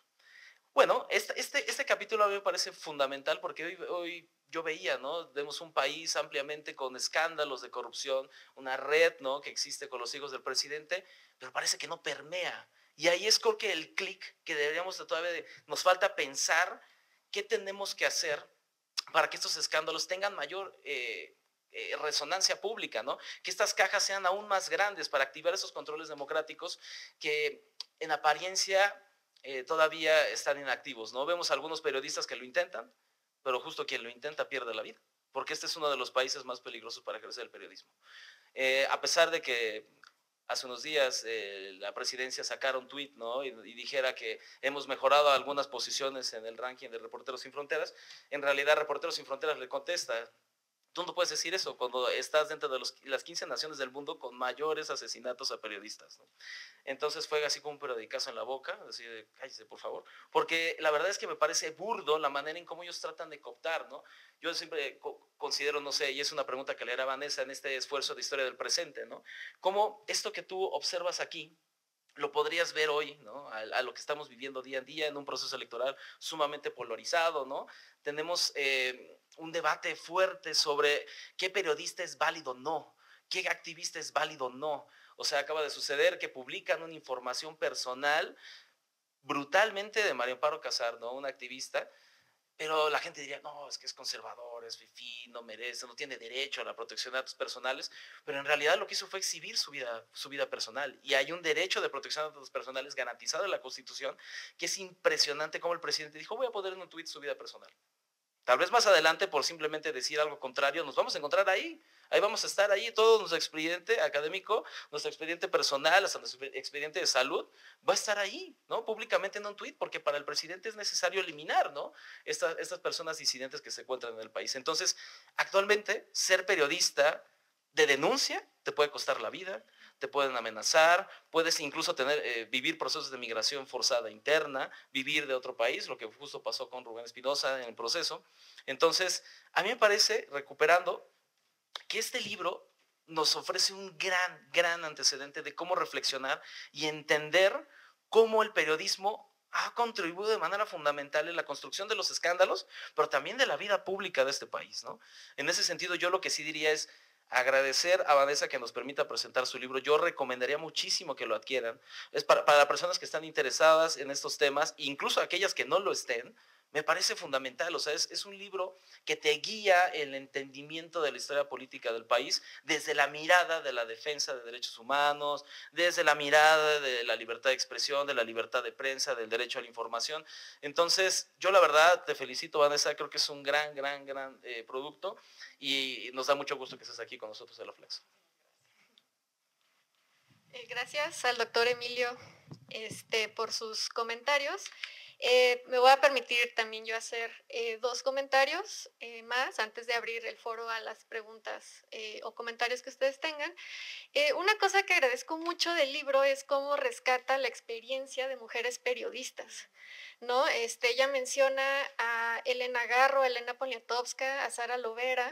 Bueno, este capítulo a mí me parece fundamental porque hoy yo veía, ¿no? Vemos un país ampliamente con escándalos de corrupción, una red, ¿no? Que existe con los hijos del presidente, pero parece que no permea. Y ahí es creo que el clic que deberíamos todavía, nos falta pensar qué tenemos que hacer para que estos escándalos tengan mayor resonancia pública, ¿no? Que estas cajas sean aún más grandes para activar esos controles democráticos que en apariencia todavía están inactivos, ¿no? Vemos algunos periodistas que lo intentan, pero justo quien lo intenta pierde la vida, porque este es uno de los países más peligrosos para ejercer el periodismo. A pesar de que hace unos días la presidencia sacara un tuit, ¿no? y dijera que hemos mejorado algunas posiciones en el ranking de Reporteros Sin Fronteras, en realidad Reporteros Sin Fronteras le contesta: tú no puedes decir eso cuando estás dentro de las 15 naciones del mundo con mayores asesinatos a periodistas, ¿no? Entonces fue así como un periodicazo en la boca, así de cállese por favor, porque la verdad es que me parece burdo la manera en cómo ellos tratan de cooptar, ¿no? Yo siempre considero, no sé, y es una pregunta que le hará Vanessa en este esfuerzo de historia del presente, ¿no? Cómo esto que tú observas aquí lo podrías ver hoy, ¿no? A lo que estamos viviendo día a día en un proceso electoral sumamente polarizado, ¿no? Tenemos un debate fuerte sobre qué periodista es válido o no, qué activista es válido o no. O sea, acaba de suceder que publican una información personal brutalmente de María Amparo Casar, ¿no? Una activista, pero la gente diría, no, es que es conservador, es fifí, no merece, no tiene derecho a la protección de datos personales, pero en realidad lo que hizo fue exhibir su vida personal. Y hay un derecho de protección de datos personales garantizado en la Constitución, que es impresionante como el presidente dijo, voy a poner en un tuit su vida personal. Tal vez más adelante, por simplemente decir algo contrario, nos vamos a encontrar ahí. Ahí vamos a estar ahí, todo nuestro expediente académico, nuestro expediente personal, hasta nuestro expediente de salud, va a estar ahí, ¿no? Públicamente en un tuit, porque para el presidente es necesario eliminar, ¿no? Estas personas disidentes que se encuentran en el país. Entonces, actualmente, ser periodista de denuncia te puede costar la vida, te pueden amenazar, puedes incluso vivir procesos de migración forzada interna, vivir de otro país, lo que justo pasó con Rubén Espinosa en el proceso. Entonces, a mí me parece, recuperando, que este libro nos ofrece un gran antecedente de cómo reflexionar y entender cómo el periodismo ha contribuido de manera fundamental en la construcción de los escándalos, pero también de la vida pública de este país, ¿no? En ese sentido, yo lo que sí diría es agradecer a Vanessa que nos permita presentar su libro. Yo recomendaría muchísimo que lo adquieran. Es para personas que están interesadas en estos temas, incluso aquellas que no lo estén. Me parece fundamental, o sea, es un libro que te guía el entendimiento de la historia política del país desde la mirada de la defensa de derechos humanos, desde la mirada de la libertad de expresión, de la libertad de prensa, del derecho a la información. Entonces, yo la verdad te felicito, Vanessa, creo que es un gran producto y nos da mucho gusto que estés aquí con nosotros en la Flaxo. Gracias al doctor Emilio por sus comentarios. Me voy a permitir también yo hacer 2 comentarios más antes de abrir el foro a las preguntas o comentarios que ustedes tengan. Una cosa que agradezco mucho del libro es cómo rescata la experiencia de mujeres periodistas, ¿no? Ella menciona a Elena Garro, a Elena Poniatowska, a Sara Lovera,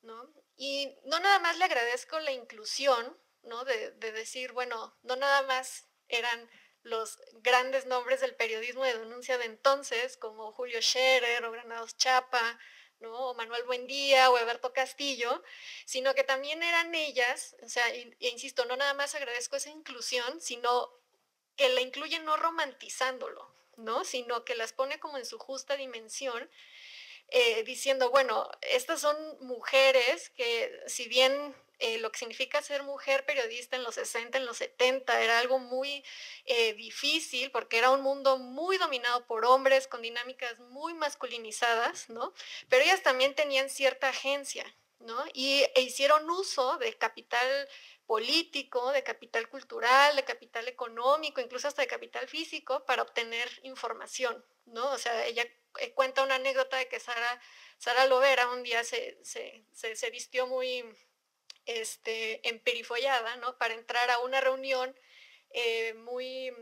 ¿no? Y no nada más le agradezco la inclusión, ¿no? De decir, bueno, no nada más eran los grandes nombres del periodismo de denuncia de entonces, como Julio Scherer o Granados Chapa, ¿no? O Manuel Buendía o Eberto Castillo, sino que también eran ellas, o sea, e insisto, no nada más agradezco esa inclusión, sino que la incluyen no romantizándolo, ¿no? Sino que las pone como en su justa dimensión, diciendo, bueno, estas son mujeres que si bien lo que significa ser mujer periodista en los 60, en los 70 era algo muy difícil porque era un mundo muy dominado por hombres con dinámicas muy masculinizadas, ¿no? Pero ellas también tenían cierta agencia, ¿no? E hicieron uso de capital político, de capital cultural, de capital económico, incluso hasta de capital físico para obtener información, ¿no? O sea, ella cuenta una anécdota de que Sara Lovera un día se vistió muy emperifollada, ¿no? Para entrar a una reunión muy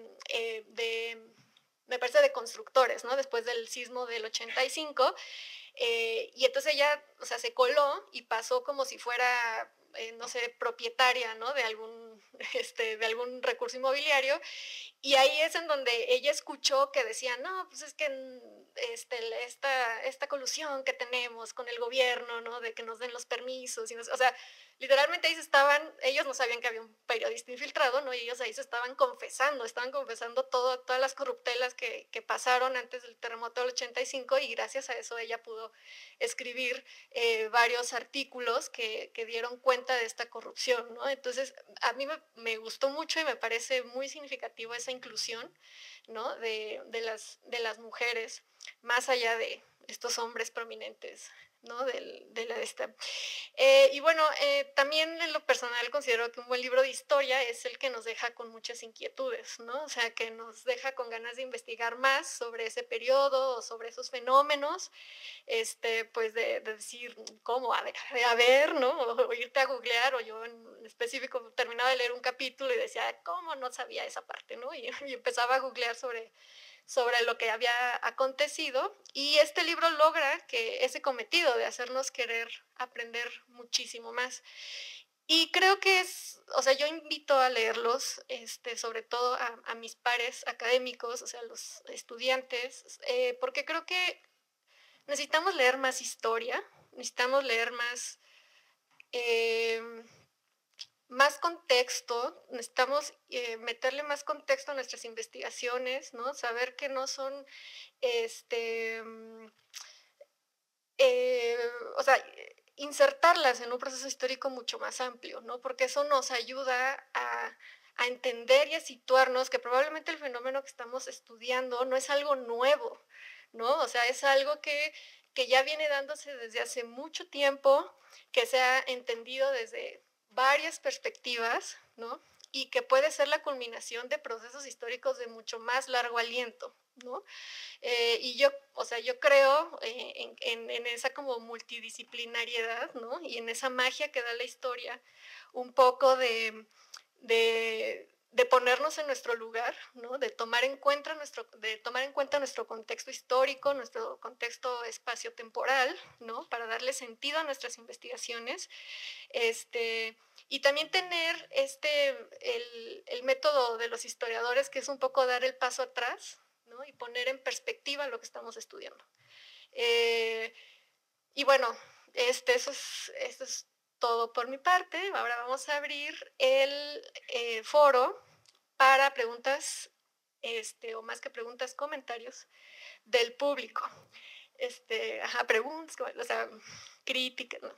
me parece de constructores, ¿no? Después del sismo del 85, y entonces ella, o sea, se coló y pasó como si fuera, no sé, propietaria, ¿no? De algún recurso inmobiliario, y ahí es en donde ella escuchó que decían, no, pues es que esta colusión que tenemos con el gobierno, ¿no? De que nos den los permisos, o sea, literalmente ahí ellos no sabían que había un periodista infiltrado, ¿no? Y ellos ahí estaban confesando todas las corruptelas que pasaron antes del terremoto del 85, y gracias a eso ella pudo escribir varios artículos que dieron cuenta de esta corrupción, ¿no? Entonces, a mí me gustó mucho y me parece muy significativo esa inclusión, ¿no? de las mujeres, más allá de estos hombres prominentes, ¿no? Y bueno, también en lo personal considero que un buen libro de historia es el que nos deja con muchas inquietudes, ¿no? O sea, que nos deja con ganas de investigar más sobre ese periodo o sobre esos fenómenos, pues de decir, ¿cómo? A ver, ¿no? O irte a googlear, o yo en específico terminaba de leer un capítulo y decía, ¿cómo no sabía esa parte, ¿no? Y empezaba a googlear sobre lo que había acontecido, y este libro logra que ese cometido de hacernos querer aprender muchísimo más. Y creo que o sea, yo invito a leerlos, sobre todo a mis pares académicos, o sea, a los estudiantes, porque creo que necesitamos leer más historia, necesitamos leer más contexto, necesitamos meterle más contexto a nuestras investigaciones, ¿no? Saber que no son, o sea, insertarlas en un proceso histórico mucho más amplio, ¿no? Porque eso nos ayuda a entender y a situarnos que probablemente el fenómeno que estamos estudiando no es algo nuevo, ¿no? O sea, es algo que que ya viene dándose desde hace mucho tiempo, que se ha entendido desde varias perspectivas, ¿no? Y que puede ser la culminación de procesos históricos de mucho más largo aliento, ¿no? Y yo, o sea, yo creo en esa como multidisciplinariedad, ¿no? Y en esa magia que da la historia, un poco de ponernos en nuestro lugar, ¿no? De tomar en cuenta nuestro contexto histórico, nuestro contexto espaciotemporal, ¿no? Para darle sentido a nuestras investigaciones. Y también tener el método de los historiadores, que es un poco dar el paso atrás, ¿no? Y poner en perspectiva lo que estamos estudiando. Y bueno, eso es todo por mi parte. Ahora vamos a abrir el foro para preguntas, o más que preguntas, comentarios del público. Preguntas, o sea, críticas, ¿no?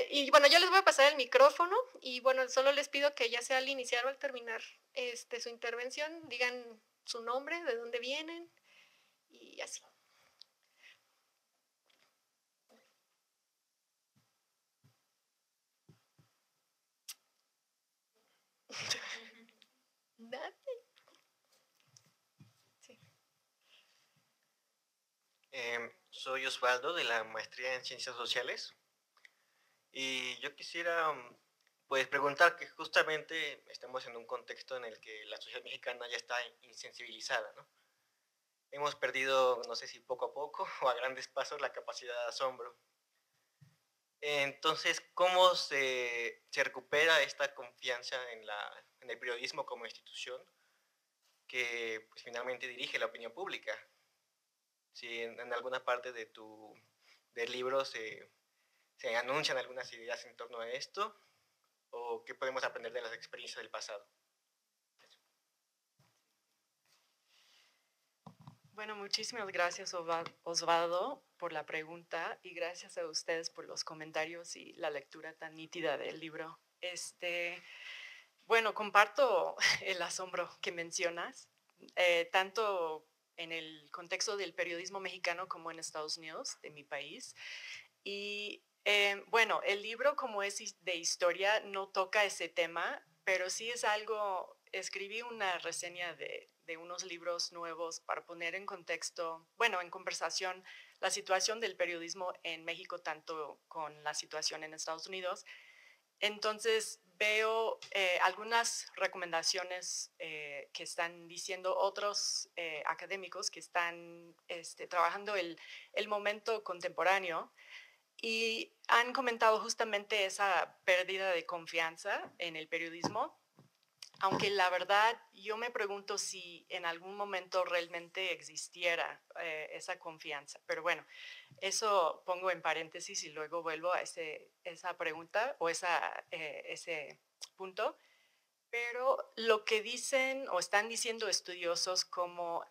Y bueno, yo les voy a pasar el micrófono y bueno, solo les pido que ya sea al iniciar o al terminar su intervención, digan su nombre, de dónde vienen y así. Sí. Soy Osvaldo de la maestría en Ciencias Sociales y yo quisiera pues preguntar que justamente estamos en un contexto en el que la sociedad mexicana ya está insensibilizada, ¿no? Hemos perdido, no sé si poco a poco o a grandes pasos, la capacidad de asombro. Entonces, ¿cómo se recupera esta confianza en el periodismo como institución que pues, finalmente dirige la opinión pública? Si en alguna parte del libro se anuncian algunas ideas en torno a esto, o qué podemos aprender de las experiencias del pasado. Bueno, muchísimas gracias Osvaldo por la pregunta y gracias a ustedes por los comentarios y la lectura tan nítida del libro. Bueno, comparto el asombro que mencionas, tanto en el contexto del periodismo mexicano como en Estados Unidos, de mi país. Y bueno, el libro como es de historia no toca ese tema, pero sí es algo, escribí una reseña de unos libros nuevos para poner en contexto, bueno, en conversación, la situación del periodismo en México, tanto con la situación en Estados Unidos. Entonces veo algunas recomendaciones que están diciendo otros académicos que están trabajando el momento contemporáneo y han comentado justamente esa pérdida de confianza en el periodismo, aunque la verdad yo me pregunto si en algún momento realmente existiera esa confianza. Pero bueno, eso pongo en paréntesis y luego vuelvo a esa pregunta o ese punto. Pero lo que dicen o están diciendo estudiosos como,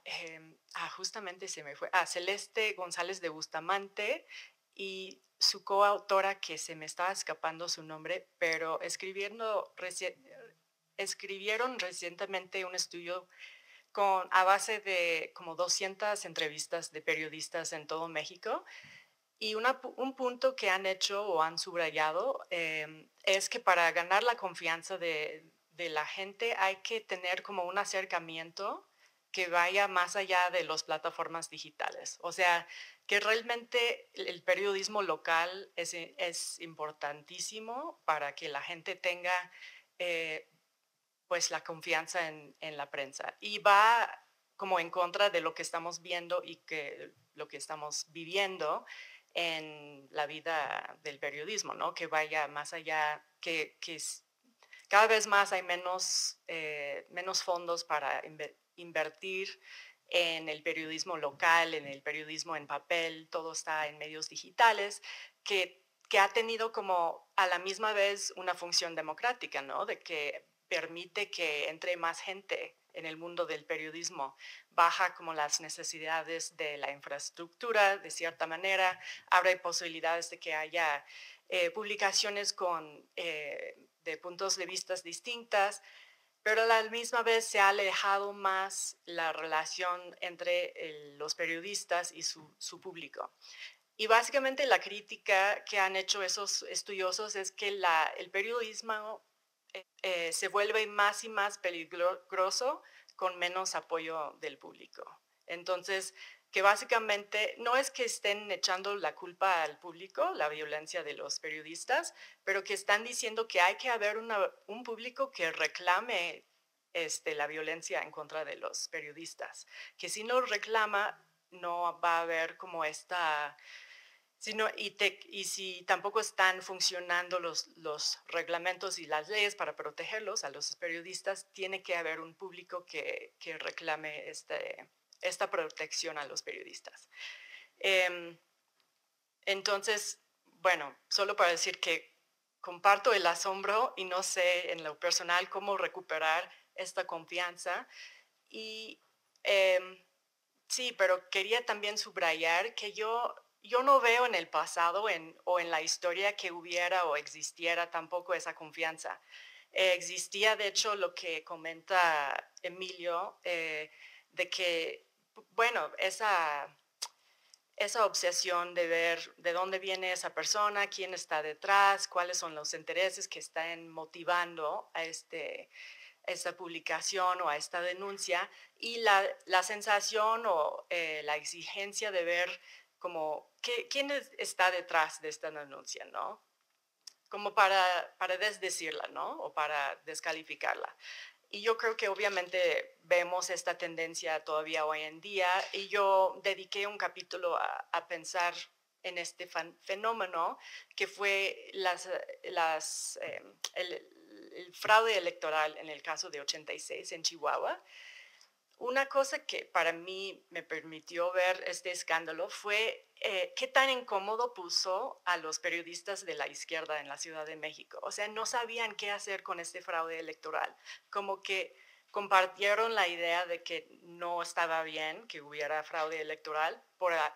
justamente se me fue, Celeste González de Bustamante y su coautora, que se me estaba escapando su nombre, pero escribieron recientemente un estudio a base de como 200 entrevistas de periodistas en todo México. Y un punto que han hecho o han subrayado es que para ganar la confianza de la gente hay que tener como un acercamiento que vaya más allá de las plataformas digitales. O sea, que realmente el periodismo local es importantísimo para que la gente tenga pues la confianza en la prensa. Y va como en contra de lo que estamos viendo y lo que estamos viviendo en la vida del periodismo, ¿no? Que vaya más allá, que cada vez más hay menos fondos para invertir en el periodismo local, en el periodismo en papel, todo está en medios digitales, que ha tenido como a la misma vez una función democrática, ¿no? De que permite que entre más gente en el mundo del periodismo, baja como las necesidades de la infraestructura de cierta manera, abre posibilidades de que haya publicaciones de puntos de vista distintas. pero a la misma vez se ha alejado más la relación entre los periodistas y su público. Y básicamente la crítica que han hecho esos estudiosos es que el periodismo se vuelve más y más peligroso con menos apoyo del público. Entonces, que básicamente no es que estén echando la culpa al público, la violencia de los periodistas, pero que están diciendo que hay que haber un público que reclame la violencia en contra de los periodistas, que si no reclama no va a haber como esta... y si tampoco están funcionando los reglamentos y las leyes para protegerlos a los periodistas, tiene que haber un público que reclame esta protección a los periodistas. Entonces, bueno, solo para decir que comparto el asombro y no sé en lo personal cómo recuperar esta confianza. Y sí, pero quería también subrayar que yo no veo en el pasado o en la historia que hubiera o existiera tampoco esa confianza. Existía, de hecho, lo que comenta Emilio, de que, bueno, esa obsesión de ver de dónde viene esa persona, quién está detrás, cuáles son los intereses que están motivando a esta publicación o a esta denuncia, y la sensación o la exigencia de ver como quién está detrás de esta denuncia, ¿no? Como para desdecirla, ¿no? O para descalificarla. Y yo creo que obviamente vemos esta tendencia todavía hoy en día, y yo dediqué un capítulo a pensar en este fenómeno que fue el fraude electoral en el caso de 86 en Chihuahua. Una cosa que para mí me permitió ver este escándalo fue qué tan incómodo puso a los periodistas de la izquierda en la Ciudad de México. O sea, no sabían qué hacer con este fraude electoral. Como que compartieron la idea de que no estaba bien que hubiera fraude electoral,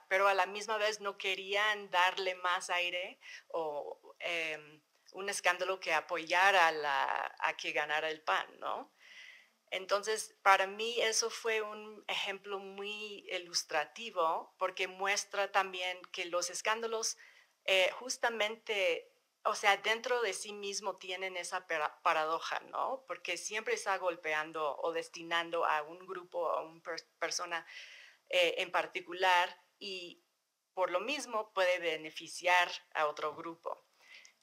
pero a la misma vez no querían darle más aire o un escándalo que apoyara a que ganara el PAN, ¿no? Entonces, para mí eso fue un ejemplo muy ilustrativo porque muestra también que los escándalos justamente, o sea, dentro de sí mismo tienen esa paradoja, ¿no? Porque siempre está golpeando o destinando a un grupo o a una persona en particular, y por lo mismo puede beneficiar a otro grupo.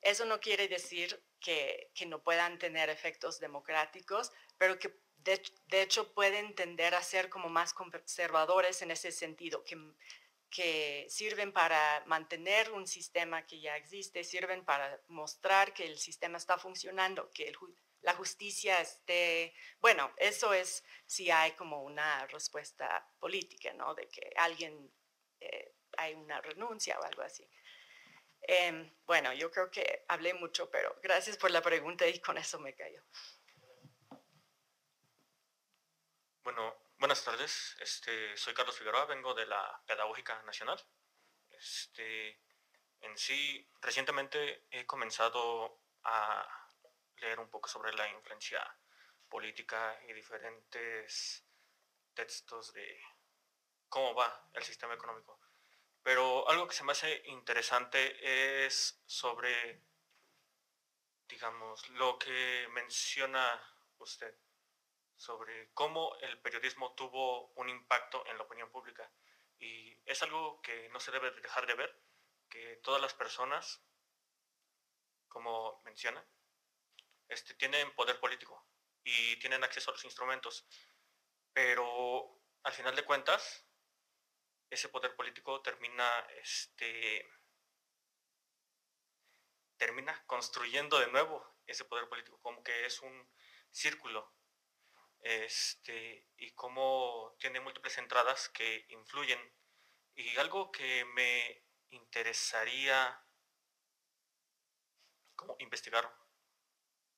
Eso no quiere decir que no puedan tener efectos democráticos, pero que de hecho pueden tender a ser como más conservadores en ese sentido, que sirven para mantener un sistema que ya existe, sirven para mostrar que el sistema está funcionando, que la justicia esté... Bueno, eso es si hay como una respuesta política, ¿no? De que alguien, hay una renuncia o algo así. Bueno, yo creo que hablé mucho, pero gracias por la pregunta y con eso me callo. Bueno, buenas tardes. Soy Carlos Figueroa, vengo de la Pedagógica Nacional. En sí, recientemente he comenzado a leer un poco sobre la influencia política y diferentes textos de cómo va el sistema económico. Pero algo que se me hace interesante es sobre, digamos, lo que menciona usted sobre cómo el periodismo tuvo un impacto en la opinión pública. Y es algo que no se debe dejar de ver, que todas las personas, como menciona, tienen poder político y tienen acceso a los instrumentos, pero al final de cuentas, ese poder político termina construyendo de nuevo ese poder político, como que es un círculo, y como tiene múltiples entradas que influyen. Y algo que me interesaría como investigar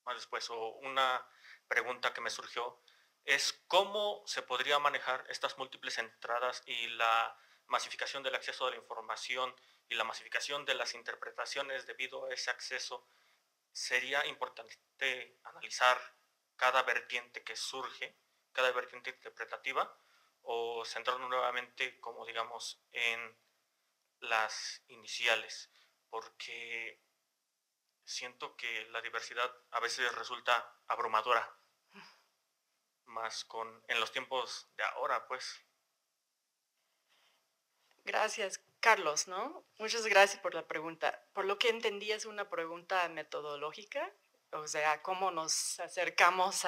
más después, o una pregunta que me surgió, es cómo se podría manejar estas múltiples entradas y la masificación del acceso a la información y la masificación de las interpretaciones debido a ese acceso. Sería importante analizar cada vertiente que surge, cada vertiente interpretativa, o centrarnos nuevamente, como digamos, en las iniciales, porque siento que la diversidad a veces resulta abrumadora, más en los tiempos de ahora, pues. Gracias, Carlos, ¿no? Muchas gracias por la pregunta. Por lo que entendí es una pregunta metodológica, o sea, cómo nos acercamos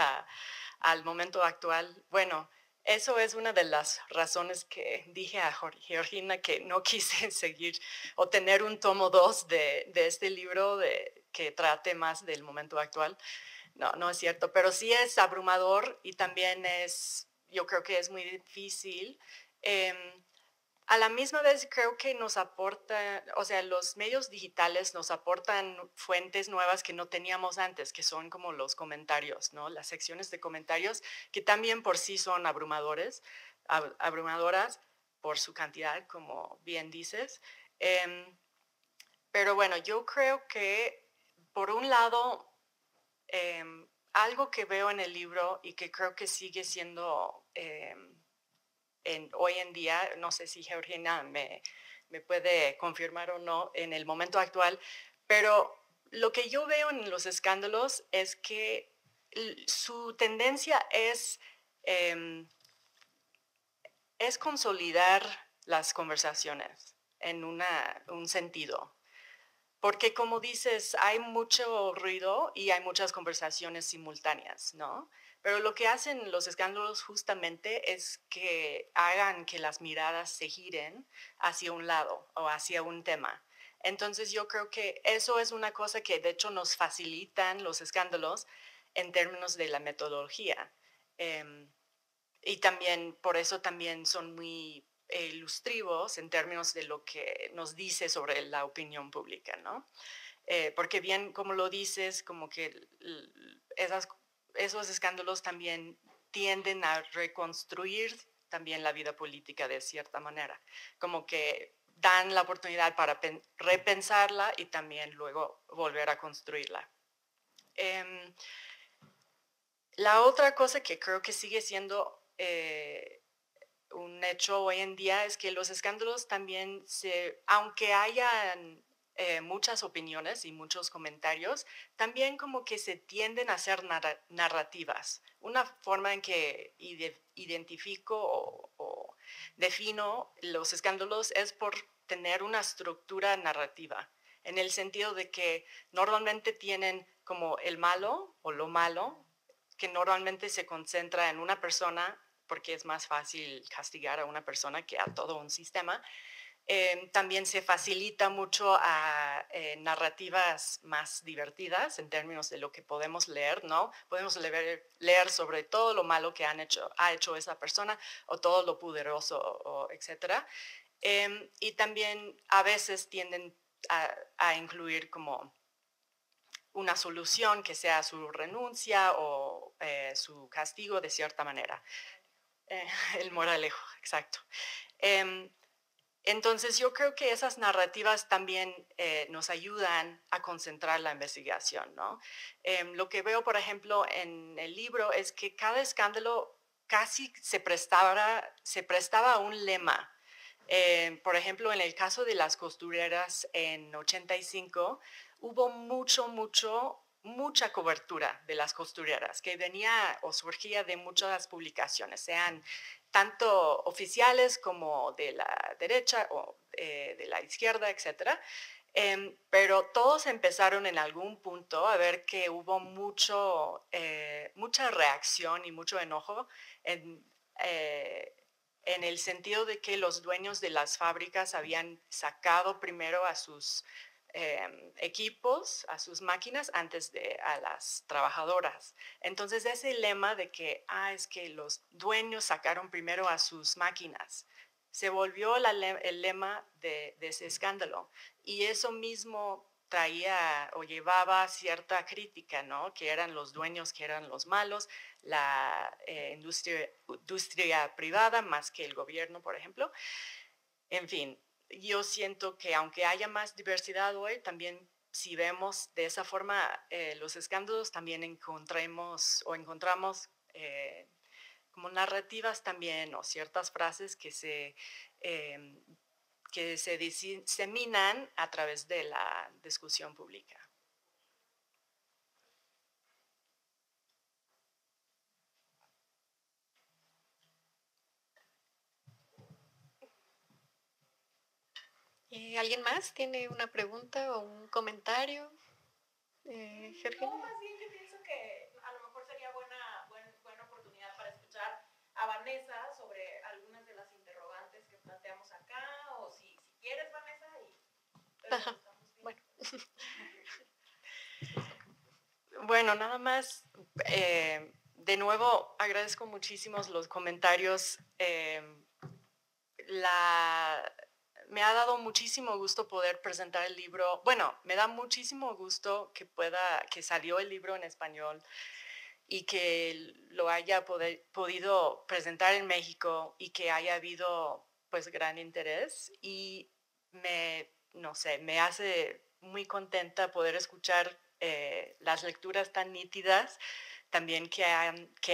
al momento actual. Bueno, eso es una de las razones que dije a Georgina que no quise seguir o tener un tomo 2 de este libro que trate más del momento actual. No, no es cierto, pero sí es abrumador y también yo creo que es muy difícil. A la misma vez creo que nos aporta, o sea, los medios digitales nos aportan fuentes nuevas que no teníamos antes, que son como los comentarios, ¿no? Las secciones de comentarios, que también por sí son abrumadoras por su cantidad, como bien dices. Pero bueno, yo creo que por un lado, algo que veo en el libro y que creo que sigue siendo hoy en día, no sé si Georgina me puede confirmar o no en el momento actual, pero lo que yo veo en los escándalos es que su tendencia es consolidar las conversaciones en un sentido. Porque como dices, hay mucho ruido y hay muchas conversaciones simultáneas, ¿no? Pero lo que hacen los escándalos justamente es que hagan que las miradas se giren hacia un lado o hacia un tema. Entonces yo creo que eso es una cosa que de hecho nos facilitan los escándalos en términos de la metodología. Y también por eso también son muy ilustrativos en términos de lo que nos dice sobre la opinión pública, ¿no? Porque bien, como lo dices, como que esos escándalos también tienden a reconstruir también la vida política de cierta manera, como que dan la oportunidad para repensarla y también luego volver a construirla. La otra cosa que creo que sigue siendo un hecho hoy en día es que los escándalos también, aunque hayan muchas opiniones y muchos comentarios, también como que se tienden a hacer narrativas. Una forma en que identifico o defino los escándalos es por tener una estructura narrativa, en el sentido de que normalmente tienen como el malo o lo malo, que normalmente se concentra en una persona, porque es más fácil castigar a una persona que a todo un sistema. También se facilita mucho a narrativas más divertidas en términos de lo que podemos leer, ¿no? Podemos leer sobre todo lo malo que ha hecho esa persona o todo lo poderoso, etcétera. Y también a veces tienden a incluir como una solución que sea su renuncia o su castigo de cierta manera. El moralejo, exacto. Entonces yo creo que esas narrativas también nos ayudan a concentrar la investigación, ¿no? Lo que veo, por ejemplo, en el libro es que cada escándalo casi se prestaba a un lema. Por ejemplo, en el caso de las costureras en 85, hubo mucha cobertura de las costureras que venía o surgía de muchas publicaciones, sean tanto oficiales como de la derecha o de la izquierda, etc. Pero todos empezaron en algún punto a ver que hubo mucha reacción y mucho enojo en el sentido de que los dueños de las fábricas habían sacado primero a sus equipos, a sus máquinas, antes de a las trabajadoras. Entonces ese lema de que es que los dueños sacaron primero a sus máquinas, se volvió el lema de ese escándalo. Y eso mismo traía o llevaba cierta crítica, ¿no? Que eran los dueños que eran los malos, la industria privada más que el gobierno, por ejemplo. En fin, yo siento que aunque haya más diversidad hoy, también si vemos de esa forma los escándalos, también encontramos como narrativas también o ciertas frases que se diseminan a través de la discusión pública. ¿Alguien más tiene una pregunta o un comentario? Georgina. No, más bien yo pienso que a lo mejor sería buena oportunidad para escuchar a Vanessa sobre algunas de las interrogantes que planteamos acá, o si quieres, Vanessa, Ajá. Bueno. Bueno, nada más, de nuevo agradezco muchísimo los comentarios. Me ha dado muchísimo gusto poder presentar el libro. Bueno, me da muchísimo gusto que salió el libro en español y que lo haya podido presentar en México y que haya habido pues gran interés, y no sé, me hace muy contenta poder escuchar las lecturas tan nítidas, también que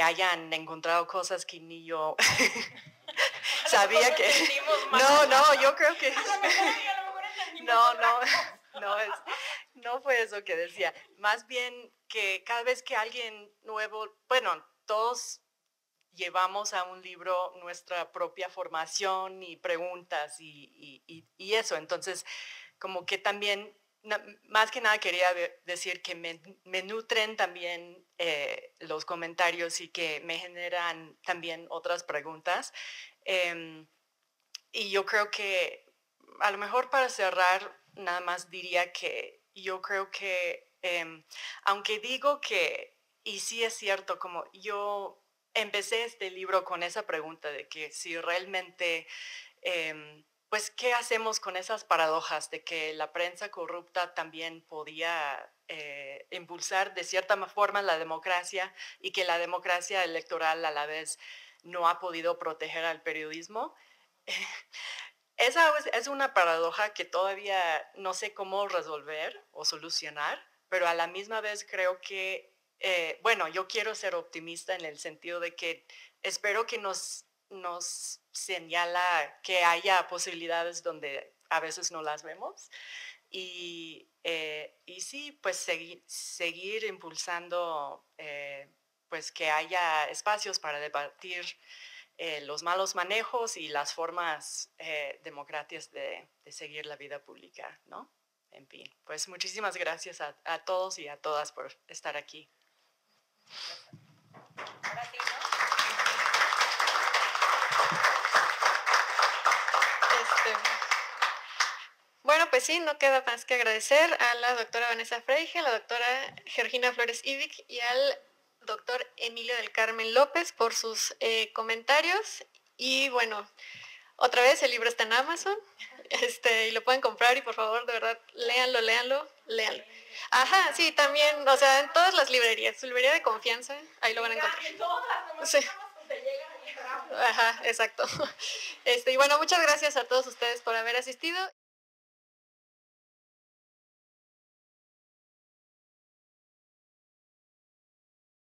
hayan encontrado cosas que ni yo sabía que... No, yo creo que... No fue eso que decía. Más bien que cada vez que alguien nuevo, bueno, todos llevamos a un libro nuestra propia formación y preguntas y eso. Entonces, como que también, más que nada quería decir que me nutren también los comentarios y que me generan también otras preguntas. Y yo creo que, a lo mejor para cerrar, nada más diría que yo creo que, aunque digo que, y sí es cierto, como yo empecé este libro con esa pregunta de que si realmente, pues, ¿qué hacemos con esas paradojas de que la prensa corrupta también podía impulsar de cierta forma la democracia, y que la democracia electoral a la vez no ha podido proteger al periodismo? Esa es una paradoja que todavía no sé cómo resolver o solucionar, pero a la misma vez creo que, bueno, yo quiero ser optimista en el sentido de que espero que nos señala que haya posibilidades donde a veces no las vemos, y sí, pues seguir impulsando, pues que haya espacios para debatir los malos manejos y las formas democráticas de seguir la vida pública, ¿no? En fin, pues muchísimas gracias a todos y a todas por estar aquí. Bueno, pues sí, no queda más que agradecer a la doctora Vanessa Freige, a la doctora Georgina Flores Idic y al doctor Emilio del Carmen López por sus comentarios. Y bueno, otra vez el libro está en Amazon, y lo pueden comprar, y por favor, de verdad, léanlo. Ajá, sí, también, o sea, en todas las librerías, su librería de confianza, ahí lo van a encontrar. Sí. Ajá, exacto. Y bueno, muchas gracias a todos ustedes por haber asistido.